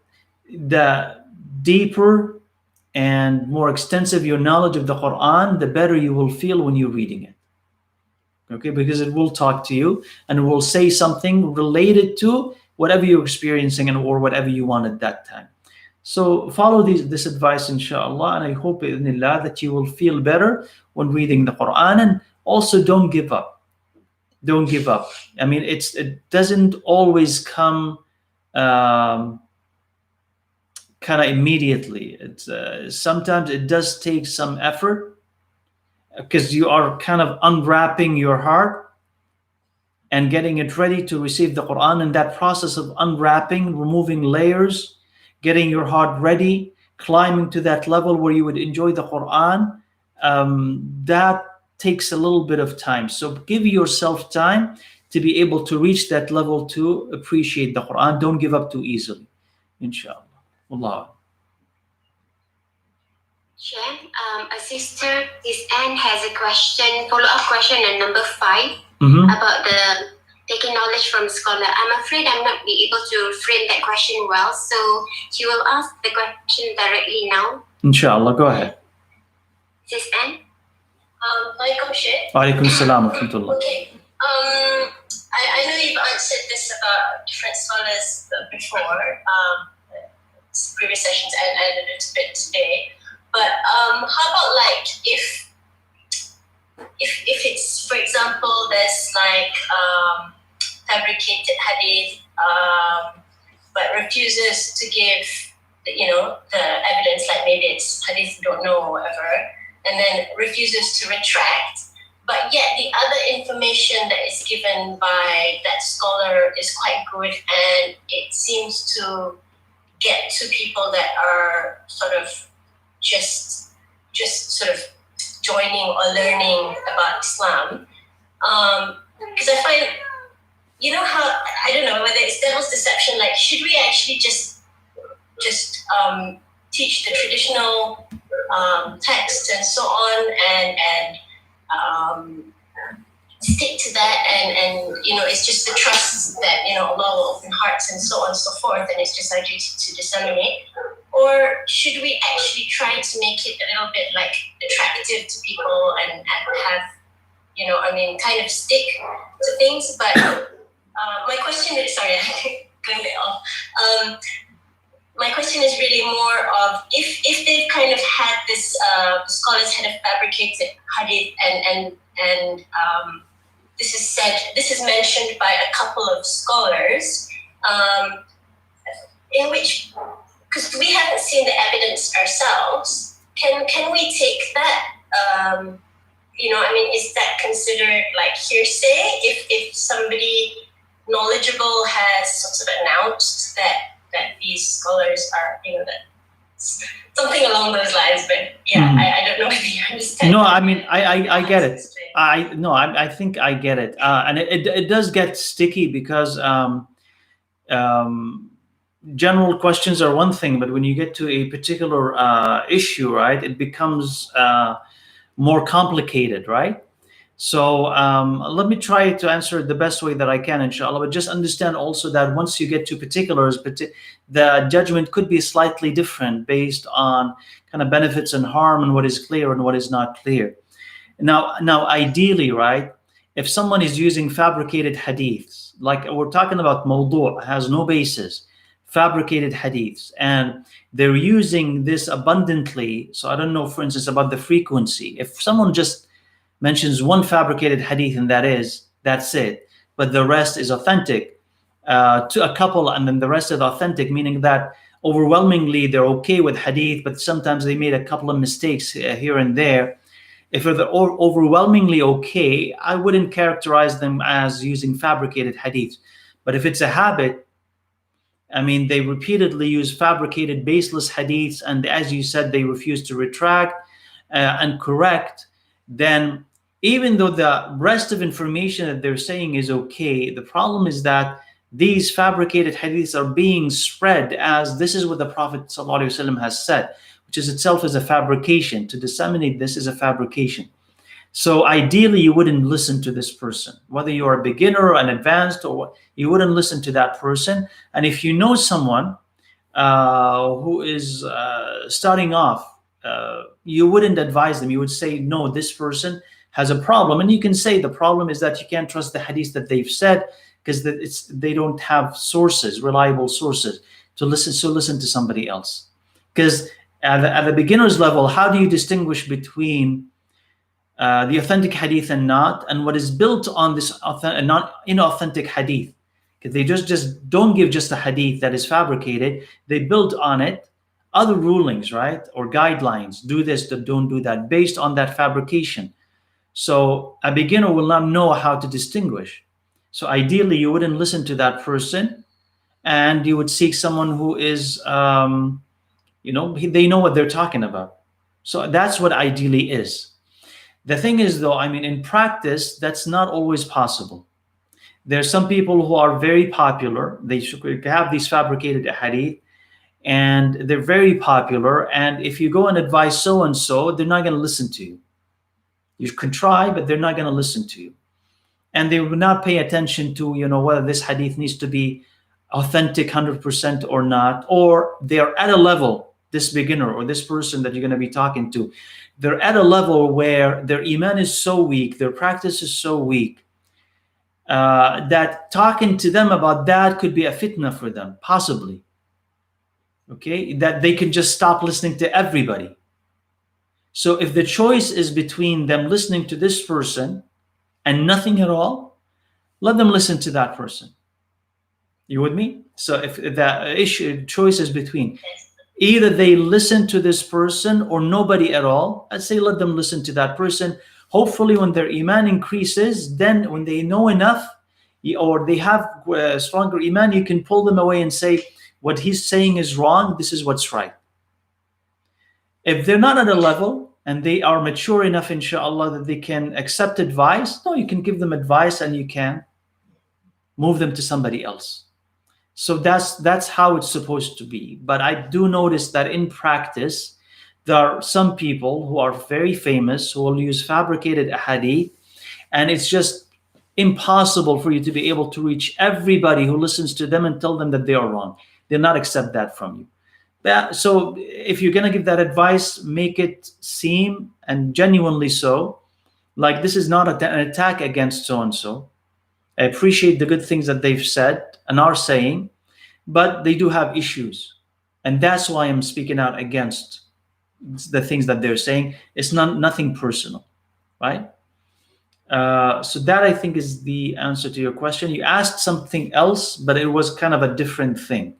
Speaker 1: the deeper and more extensive your knowledge of the Quran, the better you will feel when you're reading it. Okay, because it will talk to you and it will say something related to whatever you're experiencing and or whatever you want at that time. So follow this advice, inshallah, and I hope idhnillah that you will feel better when reading the Quran. And also, don't give up. Don't give up. I mean, it doesn't always come kind of immediately. It's sometimes it does take some effort, because you are kind of unwrapping your heart and getting it ready to receive the Quran. And that process of unwrapping, removing layers, getting your heart ready, climbing to that level where you would enjoy the Quran, that takes a little bit of time. So give yourself time to be able to reach that level to appreciate the Quran. Don't give up too easily, inshallah. Wallah.
Speaker 2: Shan, a sister, this Anne has a question, follow-up question on number 5 about the taking knowledge from scholar. I'm afraid I'm not be able to frame that question well, so she will ask the question directly now.
Speaker 1: Inshallah, go ahead.
Speaker 2: Sis Anne? Alaikum Sheikh.
Speaker 1: Alaikum salam wa rahmatullah.
Speaker 3: Okay. I know you've answered this about different scholars before, previous sessions and a little bit today. But how about like if it's, for example, there's like fabricated hadith, but refuses to give the evidence, like maybe it's hadith don't know or whatever, and then refuses to retract, but yet the other information that is given by that scholar is quite good, and it seems to get to people that are sort of just sort of joining or learning about Islam. Because I find, you know how, I don't know whether it's devil's deception, like should we actually just teach the traditional text and so on, and stick to that, and you know, it's just the trust that, you know, Allah will open hearts and so on and so forth, and it's just our duty to disseminate? Or should we actually try to make it a little bit like attractive to people and have, you know, I mean, kind of stick to things? But my question is, sorry, I'm going a bit off. My question is really more of if they've kind of had this, scholars had a fabricated hadith, and this is mentioned by a couple of scholars, in which, because we haven't seen the evidence ourselves, can we take that? You know, I mean, is that considered like hearsay if somebody knowledgeable has sort of announced that these scholars are, you know, that something along those lines? But yeah, I don't know if you understand.
Speaker 1: No, I mean, I get it. I think I get it, and it does get sticky because general questions are one thing, but when you get to a particular issue, right, it becomes more complicated, right? So let me try to answer it the best way that I can, inshallah. But just understand also that once you get to particulars, the judgment could be slightly different based on kind of benefits and harm and what is clear and what is not clear. Now, ideally, right, if someone is using fabricated hadiths, like we're talking about mawdu', has no basis, fabricated hadiths, and they're using this abundantly. So I don't know, for instance, about the frequency. If someone just mentions one fabricated hadith and that's it, but the rest is authentic to a couple, and then the rest is authentic, meaning that overwhelmingly they're okay with hadith, but sometimes they made a couple of mistakes here and there. If they're overwhelmingly okay, I wouldn't characterize them as using fabricated hadiths. But if it's a habit, I mean, they repeatedly use fabricated, baseless hadiths, and as you said, they refuse to retract and correct, then even though the rest of information that they're saying is okay, the problem is that these fabricated hadiths are being spread as this is what the Prophet ﷺ has said, which is itself is a fabrication. To disseminate this is a fabrication. So ideally, you wouldn't listen to this person, whether you're a beginner or an advanced, or what, you wouldn't listen to that person. And if you know someone who is starting off, you wouldn't advise them. You would say, no, this person has a problem. And you can say the problem is that you can't trust the hadith that they've said because they don't have sources, reliable sources to listen. So listen to somebody else. Because at the beginner's level, how do you distinguish between the authentic hadith and not, and what is built on this not inauthentic hadith? Because they just don't give just a hadith that is fabricated. They build on it other rulings, right, or guidelines. Do this, don't do that, based on that fabrication. So a beginner will not know how to distinguish. So ideally, you wouldn't listen to that person, and you would seek someone who is, you know, they know what they're talking about. So that's what ideally is. The thing is, though, I mean, in practice, that's not always possible. There's some people who are very popular. They should have these fabricated hadith, and they're very popular. And if you go and advise so-and-so, they're not going to listen to you. You can try, but they're not going to listen to you. And they will not pay attention to, you know, whether this hadith needs to be authentic 100% or not, or they're at a level, this beginner or this person that you're going to be talking to, they're at a level where their iman is so weak, their practice is so weak, that talking to them about that could be a fitna for them, possibly. Okay, that they can just stop listening to everybody. So if the choice is between them listening to this person and nothing at all, let them listen to that person. You with me? So if the choice is between either they listen to this person or nobody at all, I'd say let them listen to that person Hopefully when their iman increases, then when they know enough or they have stronger iman, you can pull them away and say, what he's saying is wrong, this is what's right. If they're not at a level and they are mature enough, inshallah, that they can accept advice, no, you can give them advice and you can move them to somebody else. So that's how it's supposed to be. But I do notice that in practice, there are some people who are very famous who will use fabricated hadith, and it's just impossible for you to be able to reach everybody who listens to them and tell them that they are wrong. They'll not accept that from you. So if you're going to give that advice, make it seem, and genuinely so, like this is not an attack against so-and-so. I appreciate the good things that they've said and are saying, but they do have issues. And that's why I'm speaking out against the things that they're saying. It's nothing personal, right? So that, I think, is the answer to your question. You asked something else, but it was kind of a different thing.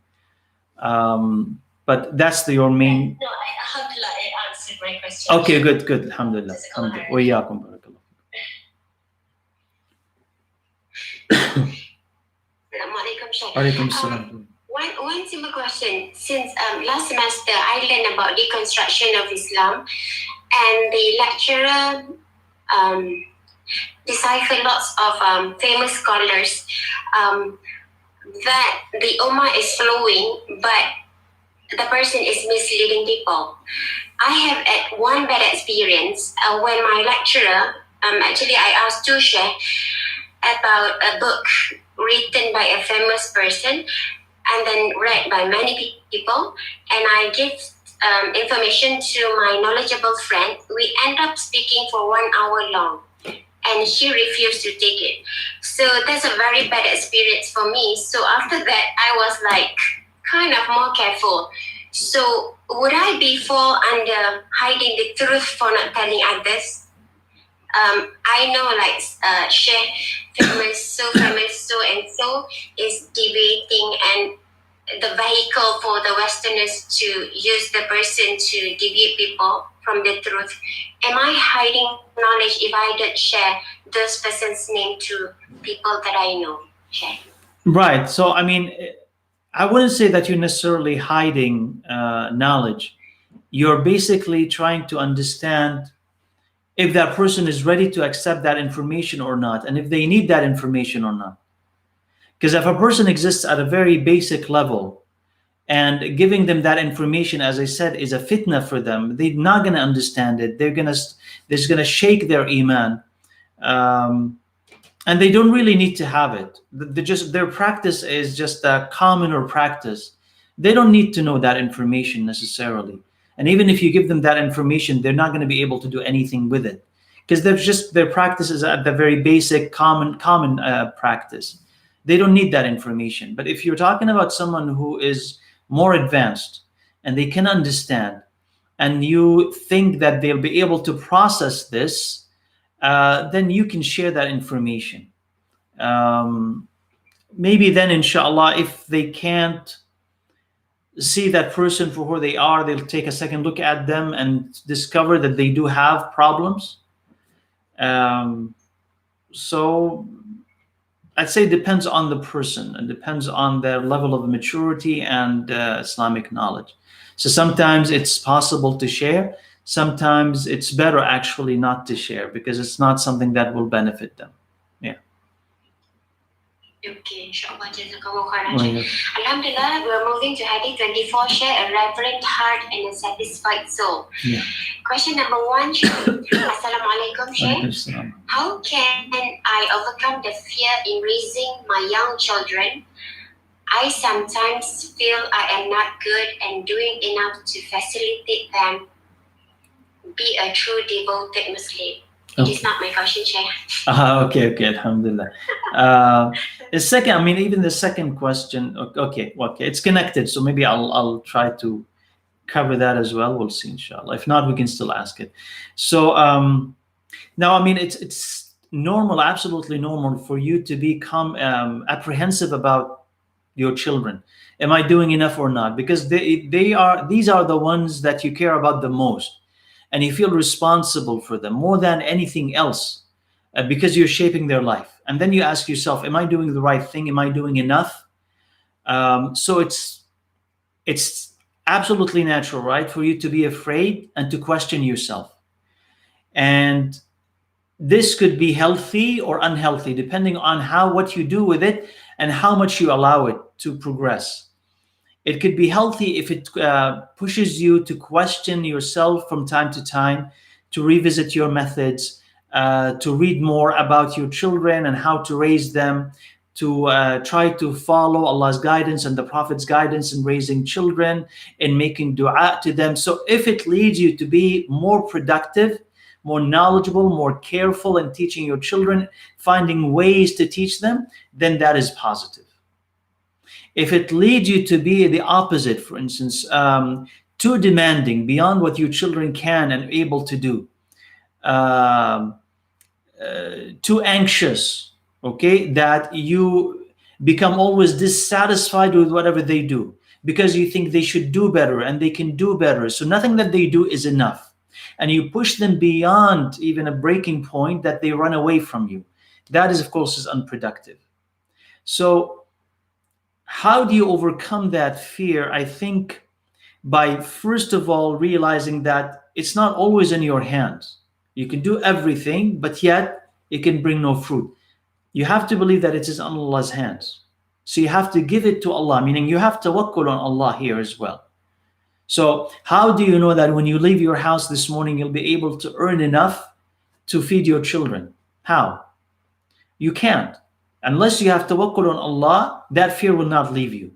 Speaker 1: But that's your main...
Speaker 3: No, alhamdulillah, it answered my question.
Speaker 1: Okay, good. Alhamdulillah. Alhamdulillah.
Speaker 2: One simple question. Since last semester I learned about deconstruction of Islam, and the lecturer deciphered lots of famous scholars that the Ummah is flowing, but the person is misleading people. I have had one bad experience when my lecturer, actually I asked to share about a book written by a famous person and then read by many people, and I give information to my knowledgeable friend. We end up speaking for 1 hour long, and she refused to take it. So that's a very bad experience for me. So after that, I was like kind of more careful. So would I be fall under hiding the truth for not telling others? I know like Sheikh famous so and so is debating, and the vehicle for the Westerners to use the person to deviate people from the truth. Am I hiding knowledge if I don't share those person's name to people that I know? Sheikh.
Speaker 1: Right. So I mean, I wouldn't say that you're necessarily hiding knowledge. You're basically trying to understand if that person is ready to accept that information or not, and if they need that information or not. Because if a person exists at a very basic level and giving them that information, as I said, is a fitna for them, they're not going to understand it. It's going to shake their iman. And they don't really need to have it. Their practice is just a commoner practice. They don't need to know that information necessarily. And even if you give them that information, they're not going to be able to do anything with it, because their practice is at the very basic common practice. They don't need that information. But if you're talking about someone who is more advanced and they can understand, and you think that they'll be able to process this, then you can share that information. Maybe then, inshallah, if they can't see that person for who they are, they'll take a second look at them and discover that they do have problems. So I'd say it depends on the person, and depends on their level of maturity and Islamic knowledge. So sometimes it's possible to share. Sometimes it's better actually not to share, because it's not something that will benefit them. Yeah.
Speaker 2: Okay, inshallah, jazakallah khairan. Alhamdulillah, we're moving to Hadith 24, share a reverent heart and a satisfied soul.
Speaker 1: Yeah.
Speaker 2: Question number 1, Assalamu alaikum, Shaykh. How can I overcome the fear in raising my young children? I sometimes feel I am not good and doing enough to facilitate them be a true devoted Muslim. It is not my question, Shaykh.
Speaker 1: Okay, alhamdulillah. The second, I mean, even the second question, okay, it's connected, so maybe I'll try to cover that as well. We'll see, inshallah. If not, we can still ask it. So now, I mean, it's normal, absolutely normal for you to become apprehensive about your children. Am I doing enough or not? Because these are the ones that you care about the most. and you feel responsible for them more than anything else, because you're shaping their life. And then you ask yourself, am I doing the right thing? Am I doing enough? So it's absolutely natural, right, for you to be afraid and to question yourself. And this could be healthy or unhealthy, depending on what you do with it and how much you allow it to progress. It could be healthy if it pushes you to question yourself from time to time, to revisit your methods, to read more about your children and how to raise them, to try to follow Allah's guidance and the Prophet's guidance in raising children, in making dua to them. So if it leads you to be more productive, more knowledgeable, more careful in teaching your children, finding ways to teach them, then that is positive. If it leads you to be the opposite, for instance, too demanding, beyond what your children can and able to do, too anxious, okay, that you become always dissatisfied with whatever they do because you think they should do better and they can do better, so nothing that they do is enough, and you push them beyond even a breaking point that they run away from you, that is, of course, is unproductive. So how do you overcome that fear? I think by, first of all, realizing that it's not always in your hands. You can do everything, but yet it can bring no fruit. You have to believe that it is in Allah's hands. So you have to give it to Allah, meaning you have to tawakkul on Allah here as well. So how do you know that when you leave your house this morning, you'll be able to earn enough to feed your children? How? You can't. Unless you have tawakkul on Allah, that fear will not leave you.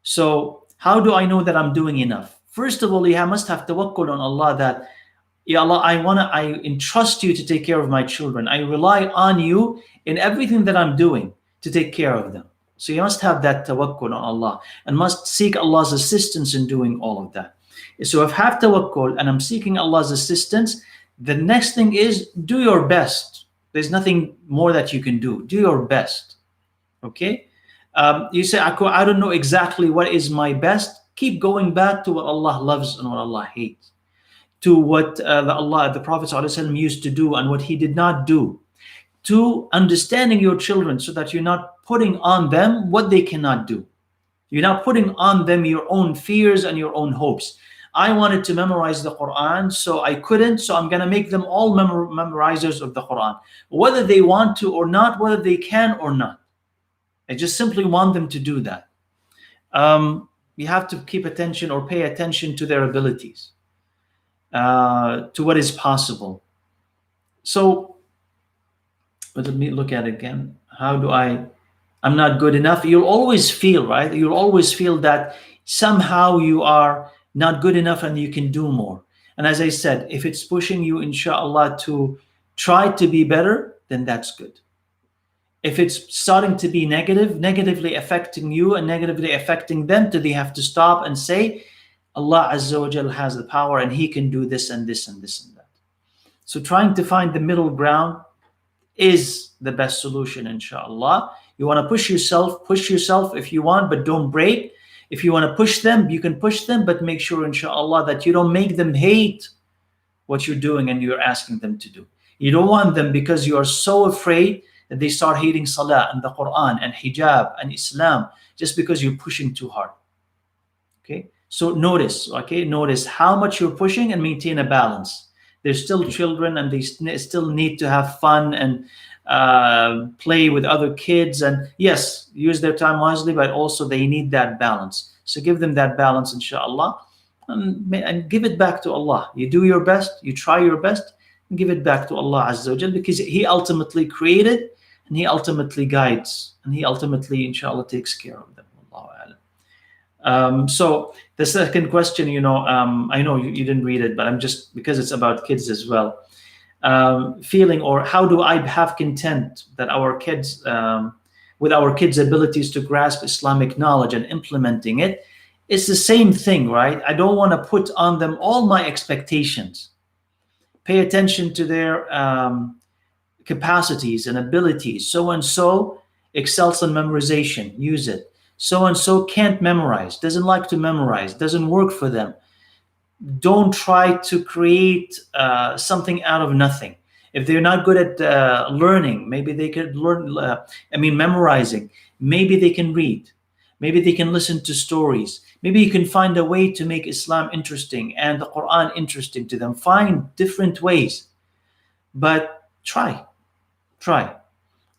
Speaker 1: So how do I know that I'm doing enough? First of all, you must have tawakkul on Allah, that, Ya Allah, I entrust you to take care of my children. I rely on you in everything that I'm doing to take care of them. So you must have that tawakkul on Allah and must seek Allah's assistance in doing all of that. So if I have tawakkul and I'm seeking Allah's assistance, the next thing is do your best. There's nothing more that you can do. Do your best. Okay? You say, I don't know exactly what is my best. Keep going back to what Allah loves and what Allah hates, to what the Prophet ﷺ used to do and what he did not do, to understanding your children so that you're not putting on them what they cannot do. You're not putting on them your own fears and your own hopes. I wanted to memorize the Quran, so I couldn't, so I'm going to make them all memorizers of the Quran. Whether they want to or not, whether they can or not. I just simply want them to do that. You have to keep attention or pay attention to their abilities, to what is possible. So, let me look at it again. How do I'm not good enough? You'll always feel, right? You'll always feel that somehow you are not good enough and you can do more. And as I said, if it's pushing you, inshallah, to try to be better, then that's good. If it's starting to be negatively affecting you and negatively affecting them, then they have to stop and say, Allah Azza wa Jal has the power and He can do this and this and this and that. So trying to find the middle ground is the best solution, inshallah. You want to push yourself if you want, but don't break. If you want to push them, you can push them, but make sure, inshallah, that you don't make them hate what you're doing and you're asking them to do. You don't want them, because you are so afraid that they start hating salah and the Quran and hijab and Islam just because you're pushing too hard. Okay, so notice how much you're pushing and maintain a balance. They're still children and they still need to have fun and play with other kids, and yes, use their time wisely, but also they need that balance. So give them that balance, inshallah, and give it back to Allah. You do your best, you try your best, and give it back to Allah Azza wa Jal, because He ultimately created and He ultimately guides and He ultimately, inshallah, takes care of them. Allahu A'lam. So the second question, I know you didn't read it, but I'm just, because it's about kids as well. Feeling, or how do I have content that our kids, with our kids' abilities to grasp Islamic knowledge and implementing it, it's the same thing, right? I don't want to put on them all my expectations. Pay attention to their capacities and abilities. So and so excels in memorization, use it. So and so can't memorize, doesn't like to memorize, doesn't work for them. don't try to create something out of nothing. If they're not good at learning, maybe they could learn, memorizing. Maybe they can read. Maybe they can listen to stories. Maybe you can find a way to make Islam interesting and the Quran interesting to them. Find different ways, but try.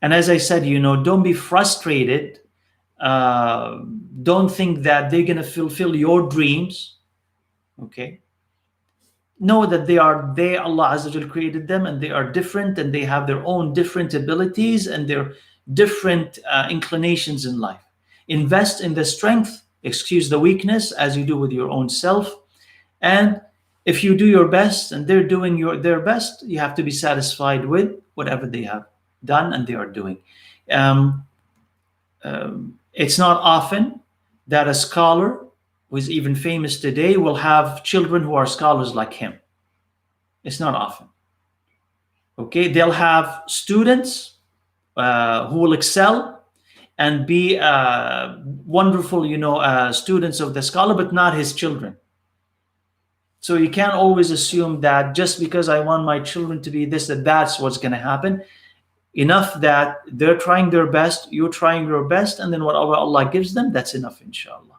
Speaker 1: And as I said, don't be frustrated. Don't think that they're going to fulfill your dreams. Okay. Know that Allah Azza wa Jal created them, and they are different, and they have their own different abilities and their different inclinations in life. Invest in the strength, excuse the weakness, as you do with your own self. And if you do your best and they're doing their best, you have to be satisfied with whatever they have done and they are doing. It's not often that a scholar who is even famous today will have children who are scholars like him. It's not often. Okay, they'll have students who will excel and be wonderful, students of the scholar, but not his children. So you can't always assume that just because I want my children to be this, that's what's going to happen. Enough that they're trying their best, you're trying your best, and then whatever Allah gives them, that's enough, inshallah.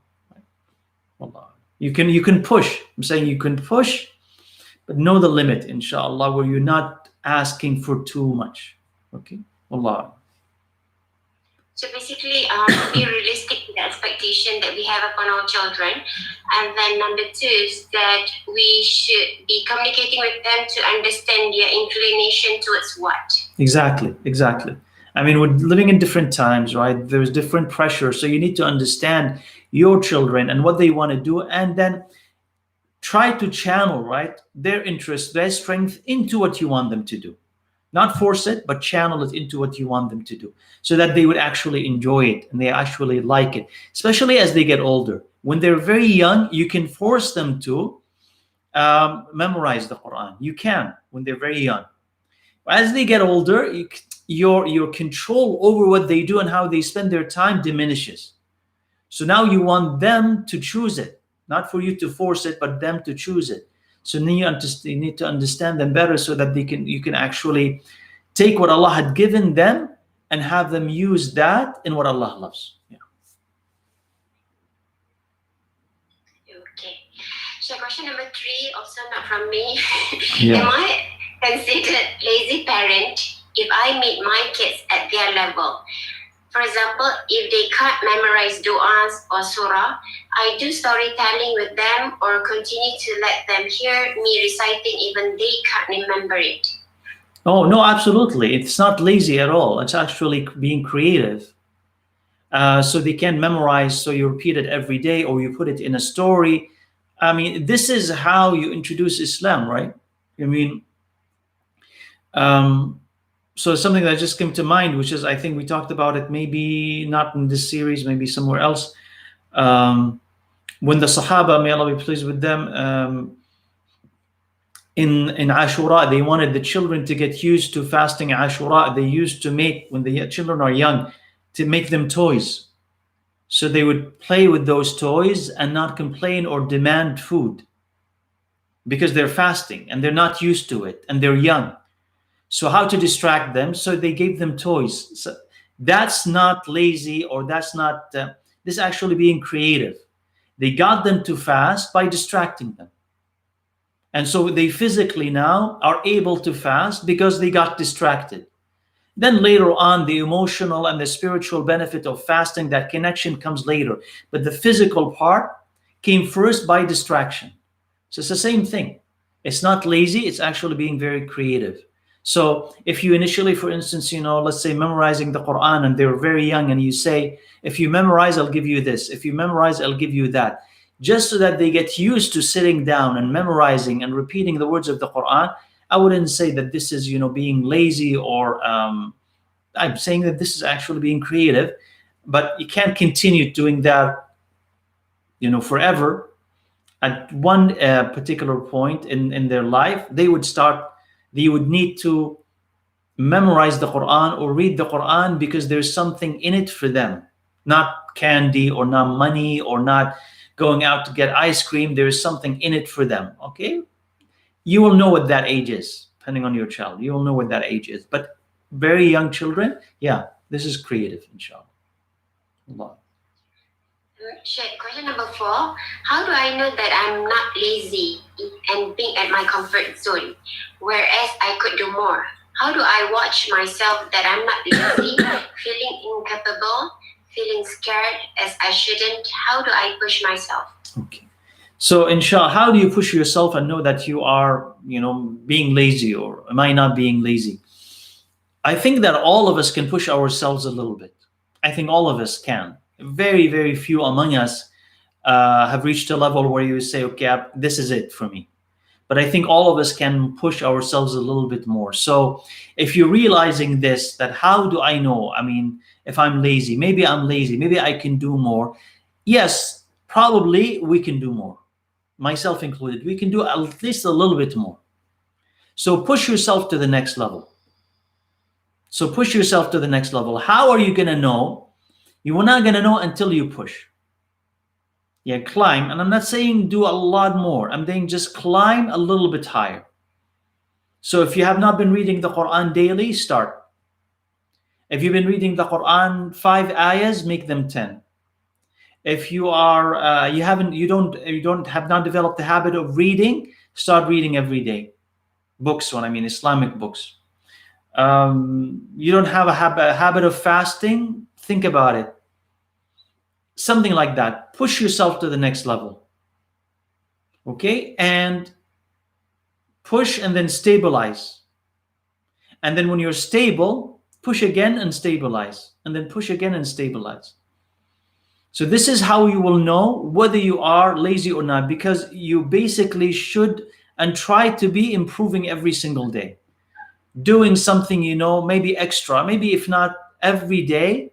Speaker 1: Allah. You can push. I'm saying you can push, but know the limit, inshallah, where you're not asking for too much. Okay? Allah.
Speaker 2: So basically, be realistic with the expectation that we have upon our children. And then number two is that we should be communicating with them to understand their inclination towards what. Exactly. We're living in different times, right? There's different pressure. So you need to understand your children and what they want to do, and then try to channel, right, their interest, their strength into what you want them to do. Not force it, but channel it into what you want them to do, so that they would actually enjoy it and they actually like it, especially as they get older. When they're very young, you can force them to memorize the Quran. You can, when they're very young. As they get older, your control over what they do and how they spend their time diminishes. So now you want them to choose it, not for you to force it, but them to choose it. So then you need to understand them better, so that you can actually take what Allah had given them and have them use that in what Allah loves. Yeah. Okay. So question number 3, also not from me.
Speaker 1: Yeah.
Speaker 2: Am I considered lazy parent if I meet my kids at their level? For example, if they can't memorize du'as or surah, I do storytelling with them or continue to let them hear me reciting even they can't remember it.
Speaker 1: Oh, no, absolutely. It's not lazy at all. It's actually being creative. So they can memorize, so you repeat it every day or you put it in a story. This is how you introduce Islam, right? So something that just came to mind, which is, I think we talked about it, maybe not in this series, maybe somewhere else. When the Sahaba, may Allah be pleased with them, in Ashura, they wanted the children to get used to fasting Ashura. They used to make, when the children are young, to make them toys. So they would play with those toys and not complain or demand food, because they're fasting and they're not used to it and they're young. So how to distract them? So they gave them toys. So that's not lazy, or that's not, this is actually being creative. They got them to fast by distracting them. And so they physically now are able to fast because they got distracted. Then later on, the emotional and the spiritual benefit of fasting, that connection comes later. But the physical part came first by distraction. So it's the same thing. It's not lazy, it's actually being very creative. So if you initially, for instance, let's say memorizing the Quran and they're very young, and you say, if you memorize, I'll give you this. If you memorize, I'll give you that. Just so that they get used to sitting down and memorizing and repeating the words of the Quran. I wouldn't say that this is, being lazy, or I'm saying that this is actually being creative, but you can't continue doing that, forever. At one particular point in their life, they would need to memorize the Quran or read the Quran because there's something in it for them, not candy or not money or not going out to get ice cream, there is something in it for them. Okay, you will know what that age is, depending on your child. You will know what that age is. But very young children, yeah, this is creative, inshallah. Allah.
Speaker 2: Sheikh, question number 4. How do I know that I'm not lazy and being at my comfort zone, whereas I could do more? How do I watch myself that I'm not lazy, feeling incapable, feeling scared as I shouldn't? How do I push myself?
Speaker 1: Okay. So inshallah, how do you push yourself and know that you are, being lazy, or am I not being lazy? I think that all of us can push ourselves a little bit. I think all of us can. Very, very few among us have reached a level where you say, okay, this is it for me. But I think all of us can push ourselves a little bit more. So if you're realizing this, that how do I know? I mean, if I'm lazy, maybe I can do more. Yes, probably we can do more. Myself included, we can do at least a little bit more. So push yourself to the next level. How are you going to know? You're not going to know until you push. Yeah, climb. And I'm not saying do a lot more. I'm saying just climb a little bit higher. So if you have not been reading the Quran daily, start. If you've been reading the Quran 5 ayahs, make them 10. If you are you have not developed the habit of reading, start reading every day. Books, when I mean Islamic books. You don't have a habit of fasting, think about it. Something like that. Push yourself to the next level. Okay? And push and then stabilize. And then when you're stable, push again and stabilize. And then push again and stabilize. So this is how you will know whether you are lazy or not, because you basically should and try to be improving every single day. Doing something, maybe extra, maybe if not every day,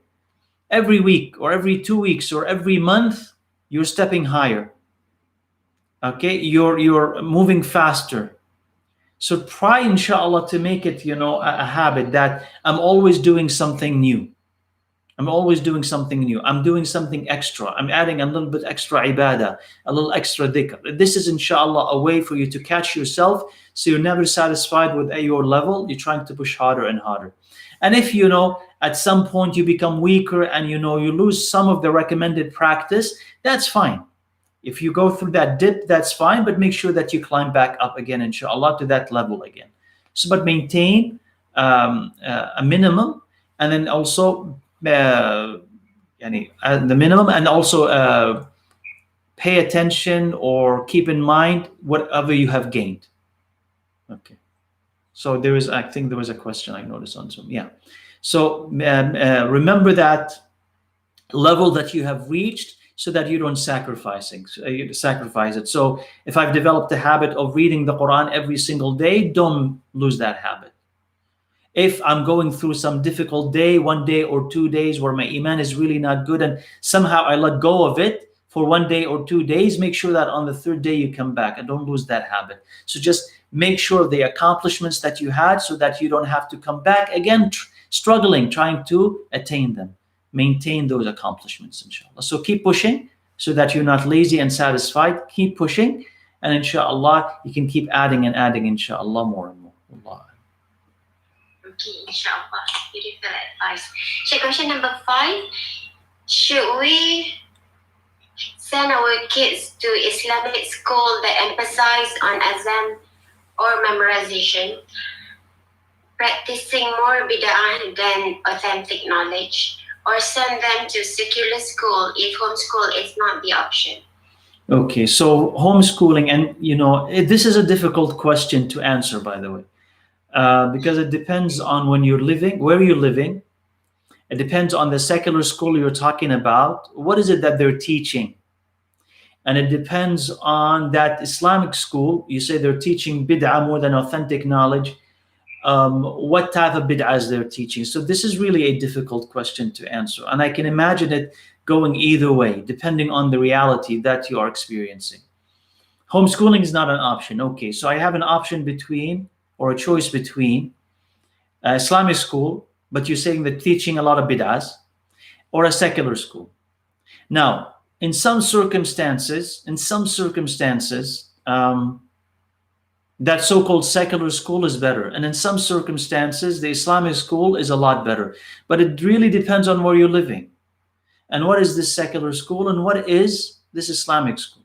Speaker 1: every week or every 2 weeks or every month, you're stepping higher. Okay, you're moving faster. So try, inshallah, to make it, a habit that I'm always doing something new. I'm doing something extra. I'm adding a little bit extra ibadah, a little extra dhikr. This is, inshallah, a way for you to catch yourself, so you're never satisfied with your level. You're trying to push harder and harder. And if, at some point you become weaker and, you lose some of the recommended practice, that's fine. If you go through that dip, that's fine, but make sure that you climb back up again, inshallah, to that level again. So, but maintain a minimum, and then also the minimum, and also pay attention or keep in mind whatever you have gained. Okay. So I think there was a question I noticed on Zoom. Yeah. So remember that level that you have reached, so that you don't sacrifice it. So if I've developed a habit of reading the Quran every single day, don't lose that habit. If I'm going through some difficult day, 1 day or 2 days where my iman is really not good, and somehow I let go of it for 1 day or 2 days, make sure that on the 3rd day you come back and don't lose that habit. So just make sure the accomplishments that you had, so that you don't have to come back again struggling, trying to attain them. Maintain those accomplishments, inshallah. So keep pushing, so that you're not lazy and satisfied. Keep pushing, and inshallah, you can keep adding and adding, inshallah, more and more. Allah.
Speaker 2: Okay, inshallah. Beautiful advice. So question number 5. Should we send our kids to Islamic school that emphasize on azan or memorization, practicing more bid'ah than authentic knowledge, or send them to secular school if homeschool is not the option?
Speaker 1: Okay, so homeschooling, and this is a difficult question to answer, by the way, because it depends on where you're living. It depends on the secular school you're talking about. What is it that they're teaching? And it depends on that Islamic school. You say they're teaching bid'ah more than authentic knowledge. What type of bid'ahs they're teaching? So this is really a difficult question to answer. And I can imagine it going either way, depending on the reality that you are experiencing. Homeschooling is not an option. Okay, so I have an option between, or a choice between, Islamic school, but you're saying they're teaching a lot of bid'ahs, or a secular school. Now, in some circumstances, that so-called secular school is better, and in some circumstances the Islamic school is a lot better. But it really depends on where you're living, and what is this secular school, and what is this Islamic school.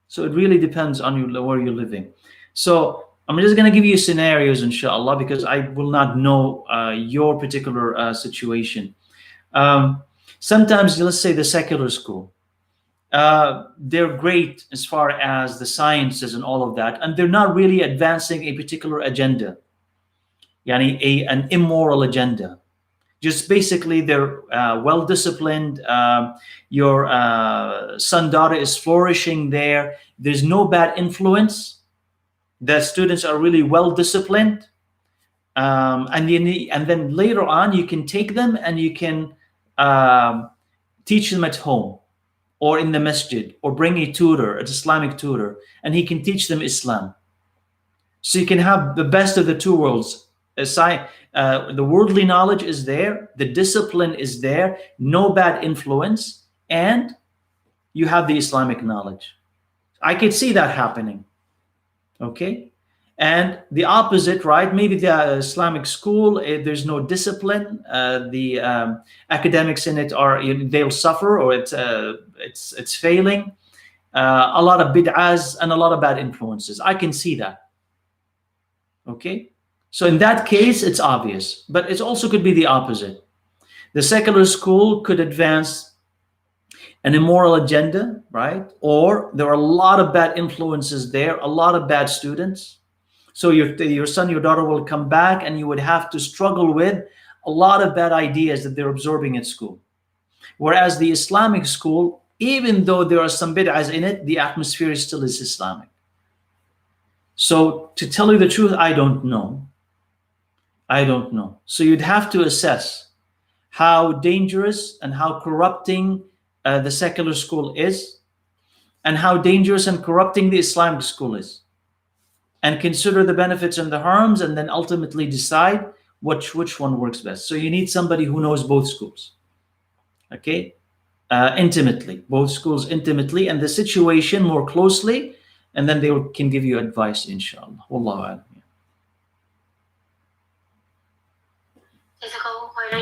Speaker 1: So it really depends on where you're living. So I'm just going to give you scenarios, inshallah, because I will not know your particular situation. Sometimes, let's say the secular school, they're great as far as the sciences and all of that, and they're not really advancing a particular agenda, yani an immoral agenda. Just basically, they're well disciplined. Your son, daughter is flourishing there. There's no bad influence. The students are really well disciplined, and then later on you can take them and you can teach them at home or in the masjid, or bring a tutor, an Islamic tutor, and he can teach them Islam. So you can have the best of the two worlds. The worldly knowledge is there, the discipline is there, no bad influence, and you have the Islamic knowledge. I could see that happening. Okay? And the opposite, right? Maybe the Islamic school, there's no discipline. The academics in it they'll suffer, or it's failing. A lot of bid'ahs and a lot of bad influences. I can see that. Okay? So in that case, it's obvious. But it also could be the opposite. The secular school could advance an immoral agenda, right? Or there are a lot of bad influences there, a lot of bad students. So your son, your daughter will come back, and you would have to struggle with a lot of bad ideas that they're absorbing at school. Whereas the Islamic school, even though there are some bid'ahs in it, the atmosphere still is Islamic. So to tell you the truth, I don't know. So you'd have to assess how dangerous and how corrupting the secular school is, and how dangerous and corrupting the Islamic school is, and consider the benefits and the harms, and then ultimately decide which one works best. So you need somebody who knows both schools, okay, intimately, both schools intimately, and the situation more closely, and then they can give you advice, inshallah. Wallahu a'lam.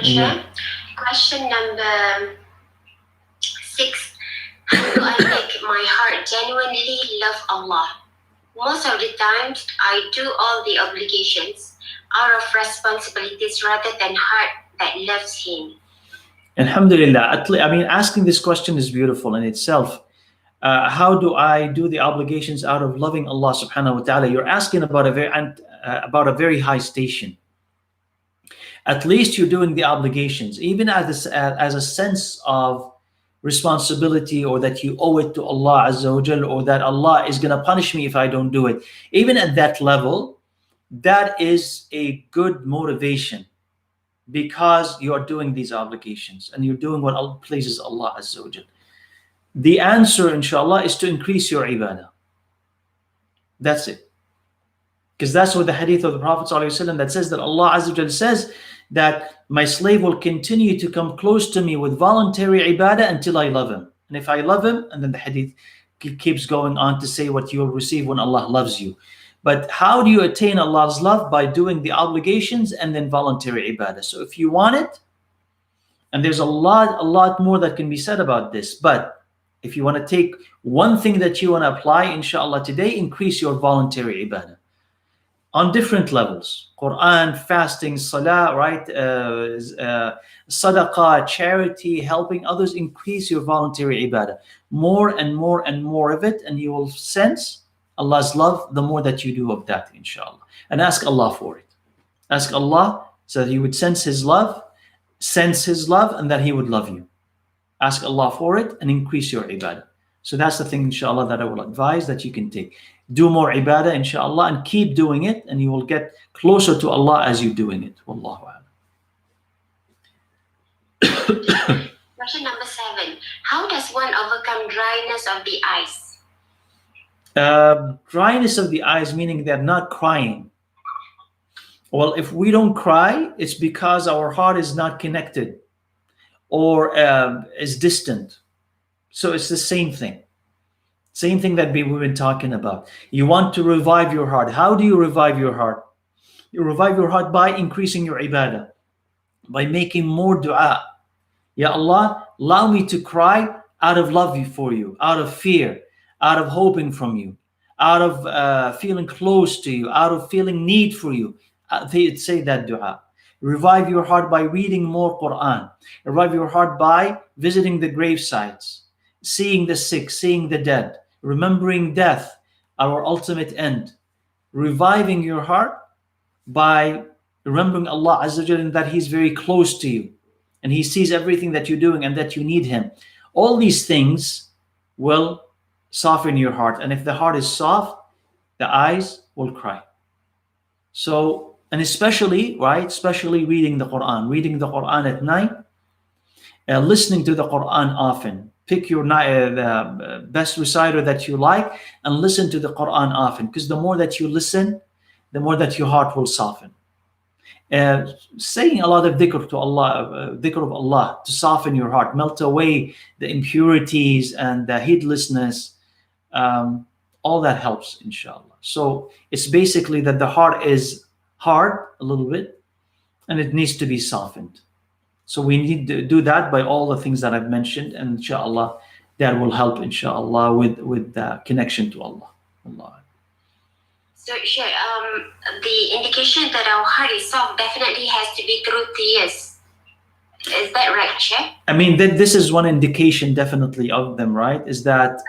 Speaker 2: Yeah. Question number 6. How do I make my heart genuinely love Allah? Most of the times, I do all the obligations out of responsibilities rather than heart that loves Him.
Speaker 1: Alhamdulillah. I mean, asking this question is beautiful in itself. How do I do the obligations out of loving Allah subhanahu wa ta'ala? You're asking about a very high station. At least you're doing the obligations, even as a sense of responsibility, or that you owe it to Allah Azza wa Jal, or that Allah is going to punish me if I don't do it. Even at that level, that is a good motivation, because you are doing these obligations and you're doing what pleases Allah Azza wa Jal. The answer, inshallah, is to increase your ibadah. That's it. Because that's what the hadith of the Prophet ﷺ that says that Allah Azza wa Jal says that my slave will continue to come close to me with voluntary ibadah until I love him. And if I love him, and then the hadith keeps going on to say what you will receive when Allah loves you. But how do you attain Allah's love? By doing the obligations and then voluntary ibadah. So if you want it, and there's a lot more that can be said about this, but if you want to take one thing that you want to apply, inshallah, today, increase your voluntary ibadah on different levels. Quran, fasting, salah, right? Sadaqah, charity, helping others. Increase your voluntary ibadah. More and more and more of it, and you will sense Allah's love the more that you do of that, inshallah. And ask Allah for it. Ask Allah so that you would sense His love, and that He would love you. Ask Allah for it and increase your ibadah. So that's the thing, inshallah, that I will advise that you can take. Do more ibadah, inshallah, and keep doing it, and you will get closer to Allah as you're doing it. Wallahu a'lam.
Speaker 2: Question number 7. How does one overcome dryness of the eyes?
Speaker 1: Dryness of the eyes, meaning they're not crying. Well, if we don't cry, it's because our heart is not connected, or is distant. So it's the same thing. Same thing that we've been talking about. You want to revive your heart. How do you revive your heart? You revive your heart by increasing your ibadah, by making more dua. Ya Allah, allow me to cry out of love for you, out of fear, out of hoping from you, out of feeling close to you, out of feeling need for you. They say that dua. Revive your heart by reading more Quran. Revive your heart by visiting the grave sites, seeing the sick, seeing the dead, remembering death, our ultimate end. Reviving your heart by remembering Allah Azza wa Jalla and that He's very close to you and He sees everything that you're doing and that you need Him. All these things will soften your heart. And if the heart is soft, the eyes will cry. So, and especially, right, especially reading the Quran at night, listening to the Quran often. Pick your the best reciter that you like and listen to the Quran often, because the more that you listen, the more that your heart will soften. Saying a lot of dhikr to Allah, dhikr of Allah, to soften your heart, melt away the impurities and the heedlessness, all that helps, inshallah. So it's basically that the heart is hard a little bit and it needs to be softened. So we need to do that by all the things that I've mentioned, and inshallah that will help, inshallah, with the connection to Allah. Allah.
Speaker 2: So, Sheikh, the indication that our heart is soft definitely has to be through tears. Is that right, Sheikh?
Speaker 1: I mean, this is one indication definitely of them, right? Is that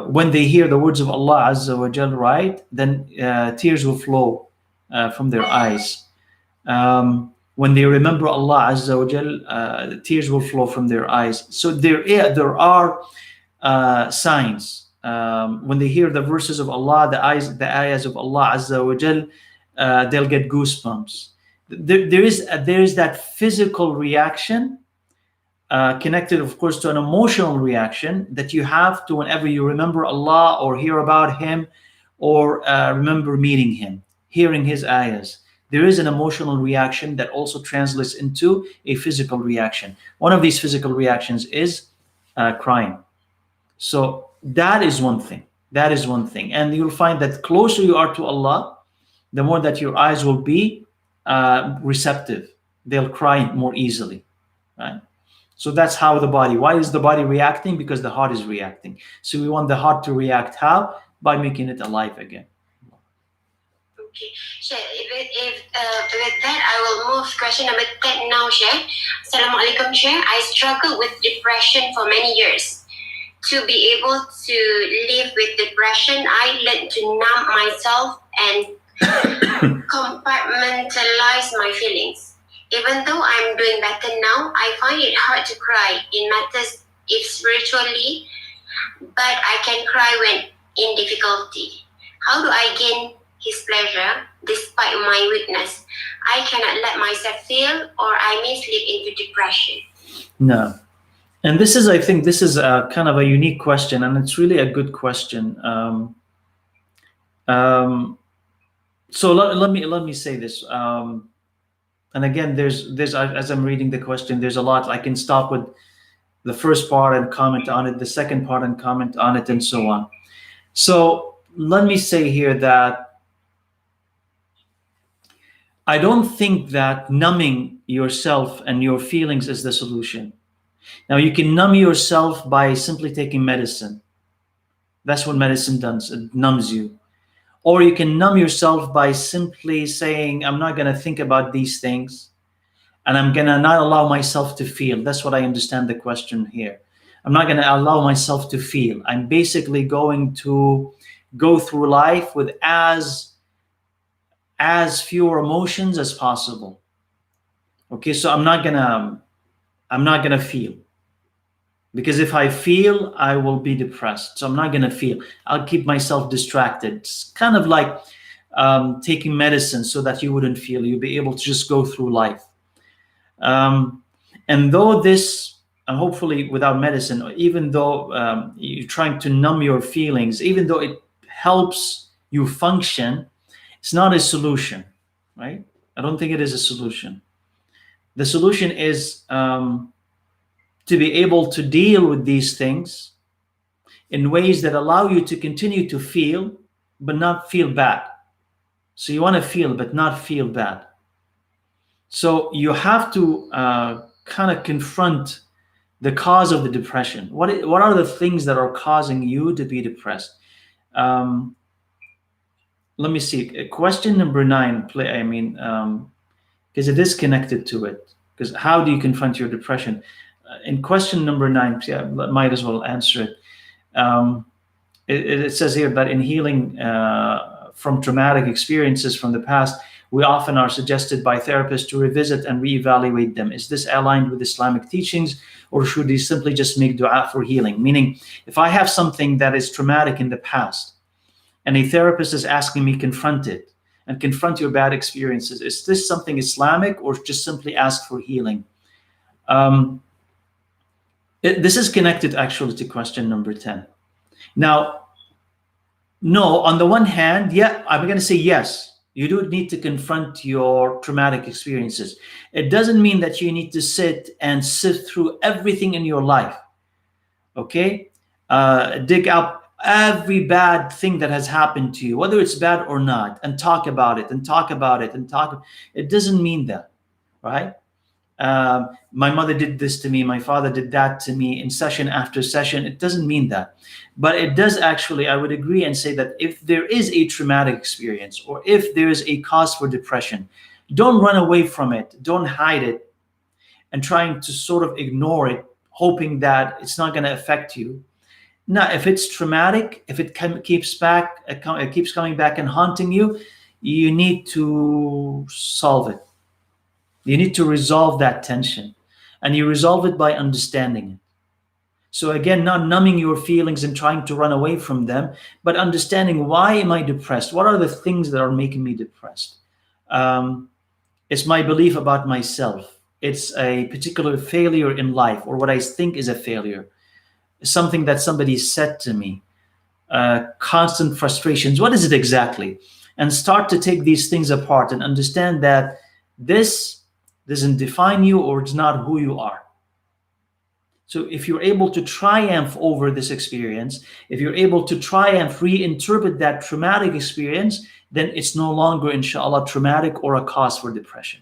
Speaker 1: when they hear the words of Allah Azza wa Jal, right, then tears will flow from their eyes. When they remember Allah Azza wa Jal, tears will flow from their eyes. So there are signs. When they hear the verses of Allah, the ayahs of Allah Azza wa Jal, they'll get goosebumps. There is that physical reaction connected, of course, to an emotional reaction that you have to whenever you remember Allah or hear about Him or remember meeting Him, hearing His ayahs. There is an emotional reaction that also translates into a physical reaction. One of these physical reactions is crying. So that is one thing. That is one thing. And you'll find that closer you are to Allah, the more that your eyes will be receptive. They'll cry more easily, right? So that's how the body. Why is the body reacting? Because the heart is reacting. So we want the heart to react. How? By making it alive again.
Speaker 2: Okay, Sheikh, with that, I will move question number 10 now, Sheikh. Assalamualaikum, Sheikh. I struggled with depression for many years. To be able to live with depression, I learned to numb myself and compartmentalize my feelings. Even though I'm doing better now, I find it hard to cry in matters if spiritually, but I can cry when in difficulty. How do I gain His pleasure despite my weakness? I cannot let myself feel, or I may slip into depression.
Speaker 1: No. And this is, I think, this is a kind of a unique question, and it's really a good question. So let me say this. And again, there's as I'm reading the question, there's a lot. I can stop with the first part and comment on it, the second part and comment on it, and so on. So let me say here that I don't think that numbing yourself and your feelings is the solution. Now, you can numb yourself by simply taking medicine. That's what medicine does. It numbs you. Or you can numb yourself by simply saying, I'm not going to think about these things, and I'm going to not allow myself to feel. That's what I understand the question here. I'm not going to allow myself to feel. I'm basically going to go through life with as fewer emotions as possible. Okay, so I'm not gonna feel, because if I feel, I will be depressed. So I'm not gonna feel. I'll keep myself distracted. It's kind of like taking medicine so that you wouldn't feel. You'll be able to just go through life. And though this, and hopefully without medicine, even though you're trying to numb your feelings, even though it helps you function, it's not a solution, right? I don't think it is a solution. The solution is to to be able to deal with these things in ways that allow you to continue to feel, but not feel bad. So you want to feel, but not feel bad. So you have to kind of confront the cause of the depression. What are the things that are causing you to be depressed? Let me see. Question number 9. Because it is connected to it. Because how do you confront your depression? In question number 9, yeah, might as well answer it. It says here that in healing from traumatic experiences from the past, we often are suggested by therapists to revisit and reevaluate them. Is this aligned with Islamic teachings, or should we simply just make dua for healing? Meaning, if I have something that is traumatic in the past, and a therapist is asking me confront it, and confront your bad experiences, is this something Islamic, or just simply ask for healing? This is connected actually to question number 10. Now, no, on the one hand, yeah, I'm going to say yes. You do need to confront your traumatic experiences. It doesn't mean that you need to sit and sift through everything in your life, okay? Dig up every bad thing that has happened to you, whether it's bad or not, and talk about it, and talk about it, and talk. It doesn't mean that, right? My mother did this to me, my father did that to me in session after session. It doesn't mean that. But it does actually, I would agree and say that if there is a traumatic experience, or if there is a cause for depression, don't run away from it, don't hide it, and trying to sort of ignore it, hoping that it's not going to affect you. Now, if it's traumatic, if it keeps coming back and haunting you, you need to solve it. You need to resolve that tension, and you resolve it by understanding it. So again, not numbing your feelings and trying to run away from them, but understanding, why am I depressed? What are the things that are making me depressed? It's my belief about myself. It's a particular failure in life, or what I think is a failure. Something that somebody said to me. Constant frustrations. What is it exactly? And start to take these things apart and understand that this doesn't define you, or it's not who you are. So if you're able to triumph over this experience, if you're able to triumph, reinterpret that traumatic experience, then it's no longer, inshallah, traumatic or a cause for depression.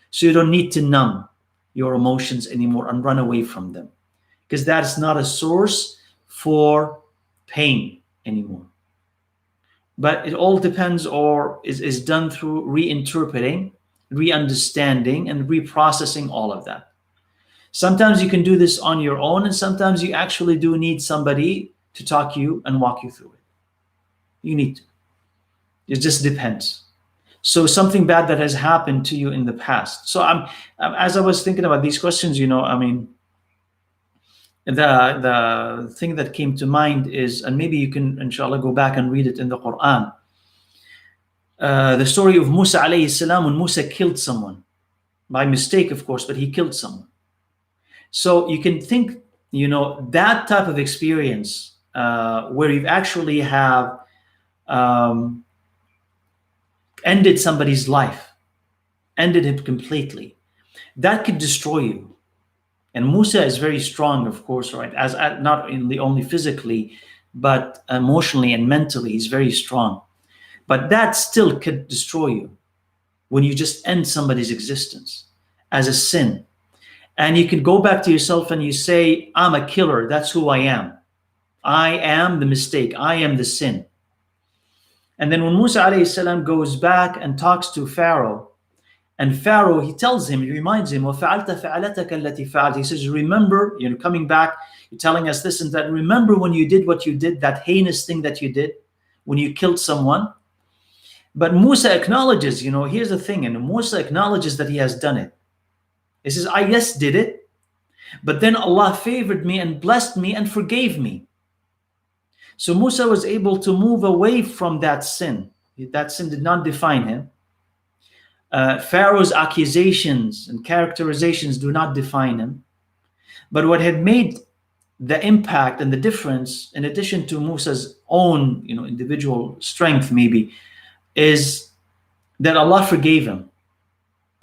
Speaker 1: So you don't need to numb your emotions anymore and run away from them, because that's not a source for pain anymore. But it all depends, or is done through reinterpreting, re-understanding, and reprocessing all of that. Sometimes you can do this on your own, and sometimes you actually do need somebody to talk to you and walk you through it. You need to. It just depends. So something bad that has happened to you in the past. So as I was thinking about these questions, the thing that came to mind is, and maybe you can, inshallah, go back and read it in the Quran. The story of Musa alayhi salam, when Musa killed someone. By mistake, of course, but he killed someone. So you can think, that type of experience where you actually have ended somebody's life, ended him completely, that could destroy you. And Musa is very strong, of course, right? As not only physically, but emotionally and mentally, he's very strong. But that still could destroy you when you just end somebody's existence as a sin. And you can go back to yourself and you say, I'm a killer. That's who I am. I am the mistake. I am the sin. And then when Musa alayhi salam goes back and talks to Pharaoh, and Pharaoh, he tells him, he reminds him, وَفَعَلْتَ فَعَلَتَكَ الَّتِي فَعَلْتَ. He says, remember, coming back, you're telling us this and that. Remember when you did what you did, that heinous thing that you did, when you killed someone. But Musa acknowledges, here's the thing, and Musa acknowledges that he has done it. He says, I did it, but then Allah favored me and blessed me and forgave me. So Musa was able to move away from that sin. That sin did not define him. Pharaoh's accusations and characterizations do not define him. But what had made the impact and the difference, in addition to Musa's own individual strength maybe, is that Allah forgave him.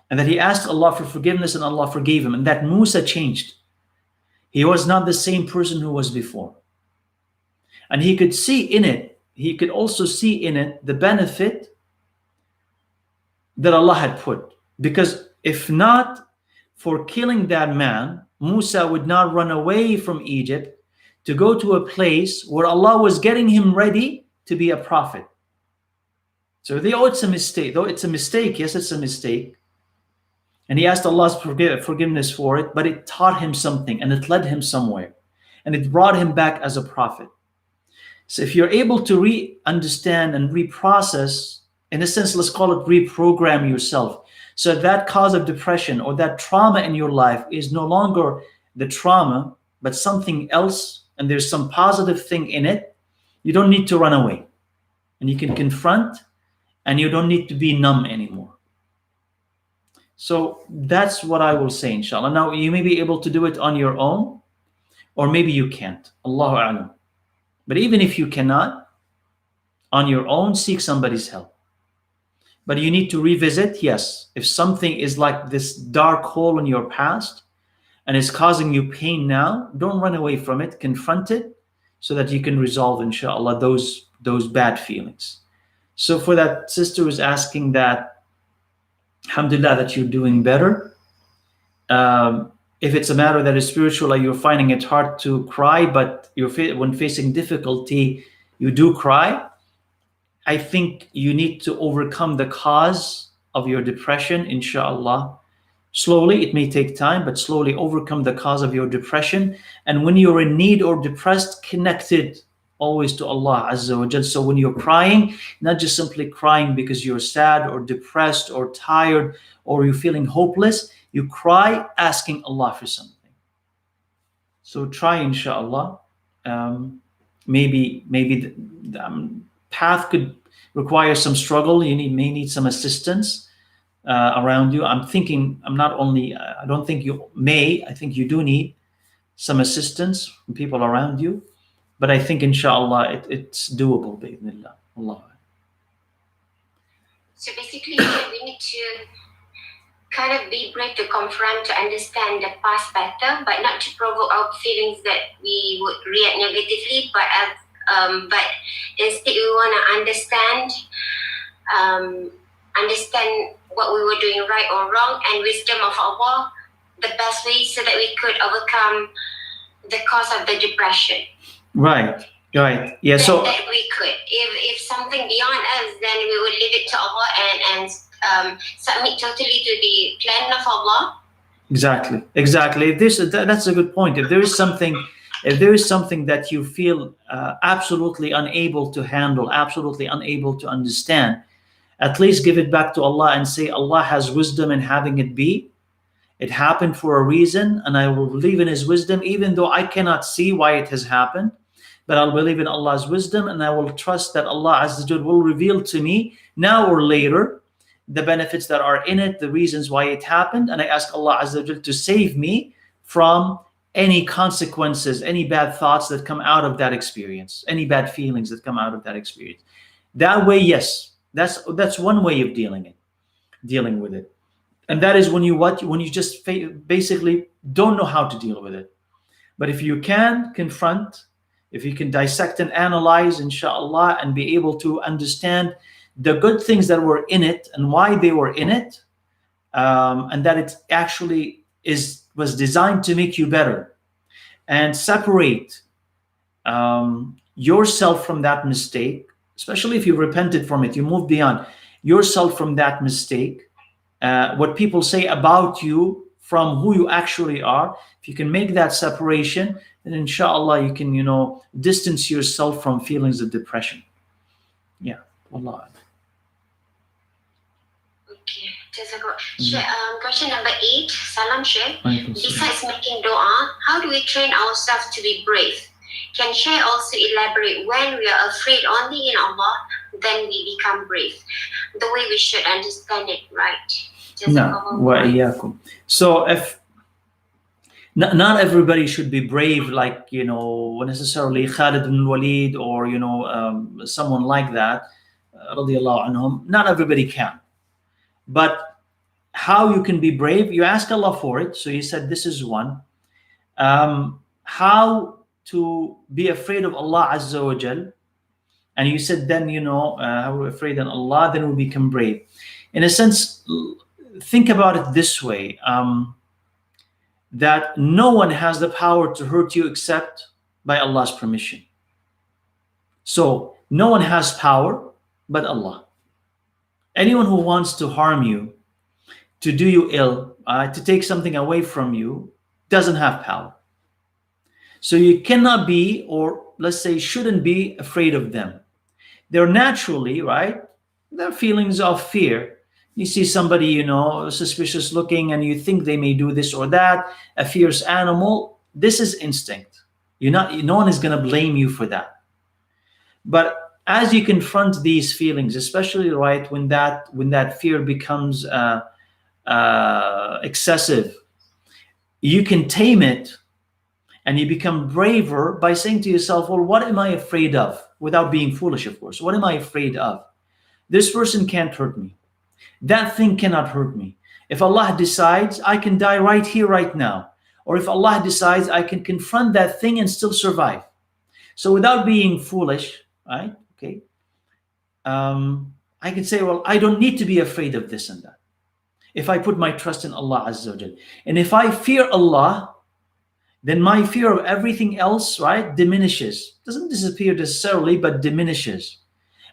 Speaker 1: And that he asked Allah for forgiveness and Allah forgave him. And that Musa changed. He was not the same person who was before. And he could see in it, he could also see in it the benefit that Allah had put. Because if not for killing that man, Musa would not run away from Egypt to go to a place where Allah was getting him ready to be a prophet. So they, it's a mistake. Though it's a mistake, yes, it's a mistake. And he asked Allah's forgiveness for it, but it taught him something and it led him somewhere. And it brought him back as a prophet. So if you're able to re-understand and reprocess, in a sense, let's call it reprogram yourself. So that cause of depression or that trauma in your life is no longer the trauma, but something else, and there's some positive thing in it, you don't need to run away. And you can confront, and you don't need to be numb anymore. So that's what I will say, inshallah. Now, you may be able to do it on your own, or maybe you can't. Allahu a'lam. But even if you cannot, on your own, seek somebody's help. But you need to revisit, yes. If something is like this dark hole in your past and is causing you pain now, don't run away from it. Confront it so that you can resolve, inshallah, those bad feelings. So for that sister who's asking that, alhamdulillah, that you're doing better. If it's a matter that is spiritual, like you're finding it hard to cry, but when facing difficulty, you do cry, I think you need to overcome the cause of your depression, inshallah. Slowly, it may take time, but slowly overcome the cause of your depression. And when you're in need or depressed, connected always to Allah Azza wa Jal. So when you're crying, not just simply crying because you're sad or depressed or tired or you're feeling hopeless, you cry asking Allah for something. So try, inshallah. Maybe the path could require some struggle. You may need some assistance around you. I don't think you may, I think you do need some assistance from people around you. But I think, inshallah, it's doable, bi'idhnillah. Allah.
Speaker 2: So basically, we need to kind of be brave to confront, to understand the past better, but not to provoke our feelings that we would react negatively, but instead we want to understand what we were doing right or wrong, and wisdom of Allah, the best way so that we could overcome the cause of the depression.
Speaker 1: Right. Yeah. So
Speaker 2: that we could. If something beyond us, then we would leave it to Allah and submit totally to the plan of Allah.
Speaker 1: Exactly. That's a good point. If there is something that you feel absolutely unable to handle, absolutely unable to understand, at least give it back to Allah and say, Allah has wisdom in having it be. It happened for a reason, and I will believe in His wisdom, even though I cannot see why it has happened. But I'll believe in Allah's wisdom, and I will trust that Allah Azza wa Jal will reveal to me now or later the benefits that are in it, the reasons why it happened, and I ask Allah Azza wa Jal to save me from any consequences, any bad thoughts that come out of that experience, any bad feelings that come out of that experience. That way, yes, that's one way of dealing with it. And that is when you just basically don't know how to deal with it. But if you can confront, if you can dissect and analyze, inshallah, and be able to understand the good things that were in it and why they were in it, and that it actually was designed to make you better, and separate yourself from that mistake, especially if you repented from it, you move beyond yourself from that mistake, what people say about you from who you actually are. If you can make that separation, then inshallah you can, distance yourself from feelings of depression. Yeah. Allah.
Speaker 2: Okay. Question number 8. Salam Sheikh. Besides making dua, how do we train ourselves to be brave? Can Sheikh also elaborate when we are afraid only in Allah, then we become brave? The way we should understand it, right?
Speaker 1: So if not everybody should be brave, like necessarily Khalid ibn Walid or someone like that, radiyallahu anhum. Not everybody can. But how you can be brave, you ask Allah for it. So He said this is one. how to be afraid of Allah Azza wa Jal. And you said then, how we're afraid of Allah, then we become brave. In a sense, think about it this way, that no one has the power to hurt you except by Allah's permission. So no one has power but Allah. Anyone who wants to harm you, to do you ill, to take something away from you, doesn't have power. So you cannot be, or let's say shouldn't be, afraid of them. They're naturally, right? They're feelings of fear. You see somebody, suspicious looking, and you think they may do this or that, a fierce animal. This is instinct. No one is going to blame you for that. But as you confront these feelings, especially right when that fear becomes excessive, you can tame it, and you become braver by saying to yourself, well, what am I afraid of? Without being foolish, of course. What am I afraid of? This person can't hurt me. That thing cannot hurt me. If Allah decides, I can die right here, right now. Or if Allah decides, I can confront that thing and still survive. So without being foolish, right? Okay. I can say, well, I don't need to be afraid of this and that. If I put my trust in Allah Azza wa Jal. And if I fear Allah, then my fear of everything else, right, diminishes. Doesn't disappear necessarily, but diminishes.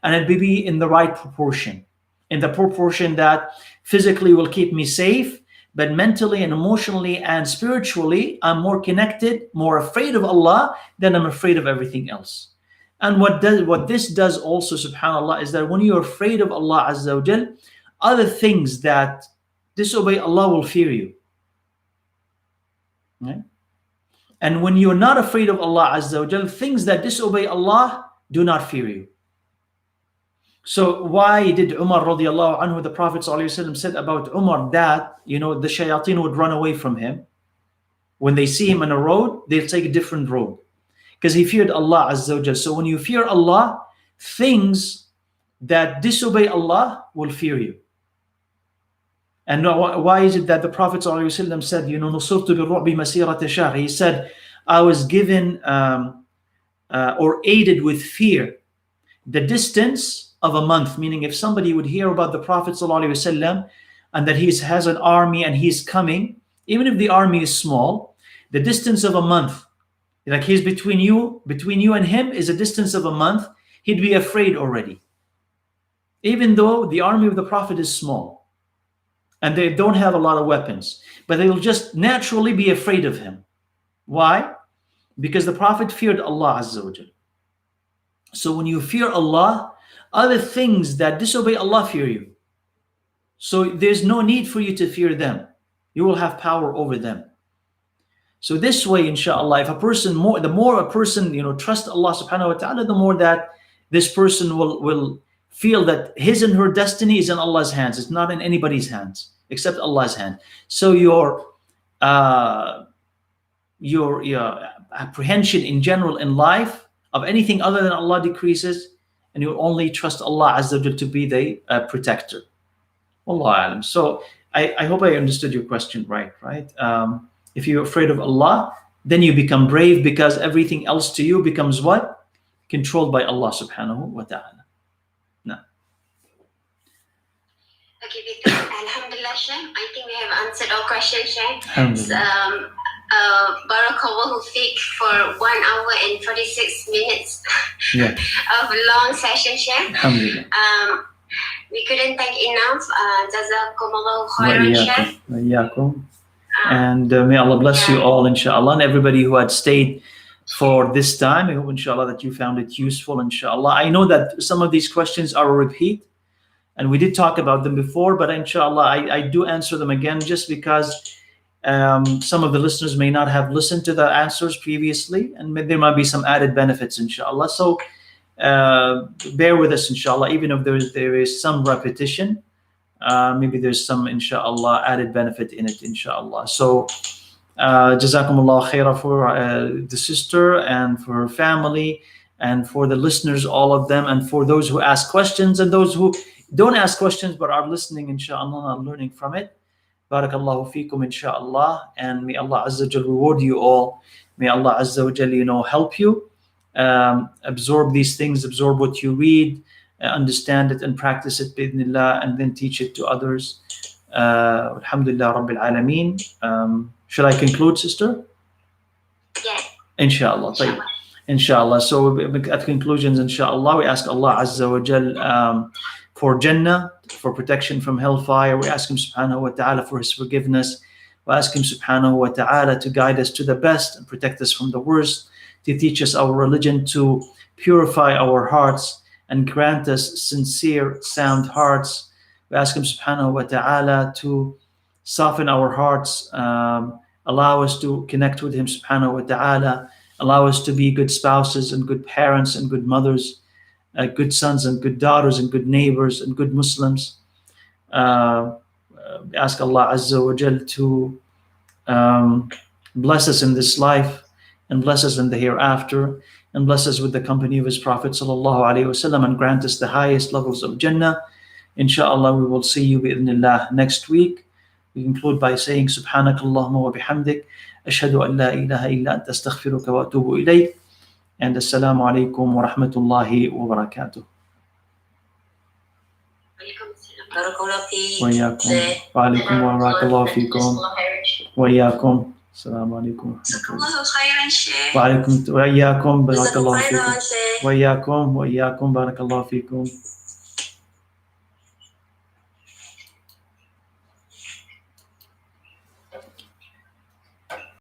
Speaker 1: And it will be in the right proportion. In the proportion that physically will keep me safe, but mentally and emotionally and spiritually, I'm more connected, more afraid of Allah than I'm afraid of everything else. And what this does also, subhanAllah, is that when you're afraid of Allah Azza wa Jal, other things that disobey Allah will fear you. Right? And when you're not afraid of Allah Azza wa Jal, things that disobey Allah do not fear you. So why did Umar radiallahu anhu, the Prophet ﷺ said about Umar that, the shayateen would run away from him. When they see him on a road, they'll take a different road. Because he feared Allah Azza wa Jal. So when you fear Allah, things that disobey Allah will fear you. And why is it that the Prophet ﷺ said, نُصُرْتُ بِالرُّعْبِ مَسِيرَةَ شَهْرٍ? He said, I was given or aided with fear the distance of a month. Meaning if somebody would hear about the Prophet ﷺ and that he has an army and he's coming, even if the army is small, the distance of a month, like he's between you and him is a distance of a month, he'd be afraid already. Even though the army of the Prophet is small and they don't have a lot of weapons, but they'll just naturally be afraid of him. Why? Because the Prophet feared Allah Azza wa Jal. So when you fear Allah, other things that disobey Allah fear you. So there's no need for you to fear them. You will have power over them. So this way, inshallah, if the more a person, trust Allah subhanahu wa ta'ala, the more that this person will feel that his and her destiny is in Allah's hands. It's not in anybody's hands except Allah's hand. So your apprehension in general in life of anything other than Allah decreases, and you only trust Allah Azza wa Jal to be the protector. Wallahu alam. So I hope I understood your question right? If you're afraid of Allah, then you become brave, because everything else to you becomes what? Controlled by Allah subhanahu wa ta'ala. No.
Speaker 2: Okay, Alhamdulillah, Sheikh. I think we have answered all questions, Sheikh.
Speaker 1: Alhamdulillah.
Speaker 2: Barakallahu fiqh for 1 hour and 46 minutes of long session, Sheikh.
Speaker 1: Alhamdulillah.
Speaker 2: We couldn't thank enough. Jazakumullahu khairan, Sheikh.
Speaker 1: Wa iyyakum. And may Allah bless you all, inshallah, and everybody who had stayed for this time. I hope, inshallah, that you found it useful, inshallah. I know that some of these questions are a repeat, and we did talk about them before, but inshallah, I do answer them again, just because some of the listeners may not have listened to the answers previously, and there might be some added benefits, inshallah. So bear with us, inshallah, even if there is some repetition. Maybe there's some, inshallah, added benefit in it, inshallah. So jazakumullah khairah for the sister and for her family, and for the listeners, all of them, and for those who ask questions and those who don't ask questions but are listening, inshallah, and learning from it. Barakallahu feekum, inshallah, and may Allah Azza wa Jal reward you all May Allah Azza wa Jalla, help you absorb these things, absorb what you read, understand it and practice it bi'idhnillah, and then teach it to others. Alhamdulillah Rabbil Alameen. Should I conclude, sister?
Speaker 2: Yes.
Speaker 1: Inshallah. Inshallah. So at conclusions, inshallah, we ask Allah Azza wa Jal for Jannah, for protection from hellfire. We ask Him subhanahu wa ta'ala for His forgiveness. We ask Him subhanahu wa ta'ala to guide us to the best and protect us from the worst, to teach us our religion, to purify our hearts and grant us sincere, sound hearts. We ask Him subhanahu wa ta'ala to soften our hearts, allow us to connect with Him subhanahu wa ta'ala, allow us to be good spouses and good parents and good mothers, good sons and good daughters and good neighbors and good Muslims. Ask Allah Azza wa Jal to bless us in this life and bless us in the hereafter, and bless us with the company of His Prophet sallallahu alaihi wasallam, and grant us the highest levels of Jannah. Inshallah, we will see you bi'idhnillah next week. We conclude by saying Subhanakallahumma wa bihamdik, ashhadu an la ilaha illa anta astaghfiruka wa atubu ilayk, and assalamu alaikum wa rahmatullahi wa barakatuh.
Speaker 3: Barakallahu feek.
Speaker 1: Wa iyyakum. Wa alaikum wa barakallahu feekum. Wa iyyakum. Assalamu alaikum.
Speaker 3: Jazakallahu khairan, Sheikh.
Speaker 1: Wa alaikum wa iyyakum barakallahu
Speaker 3: Jazakallahu
Speaker 1: feekum.
Speaker 3: khairan, Sheikh.
Speaker 1: Wa iyyakum barakallahu feekum.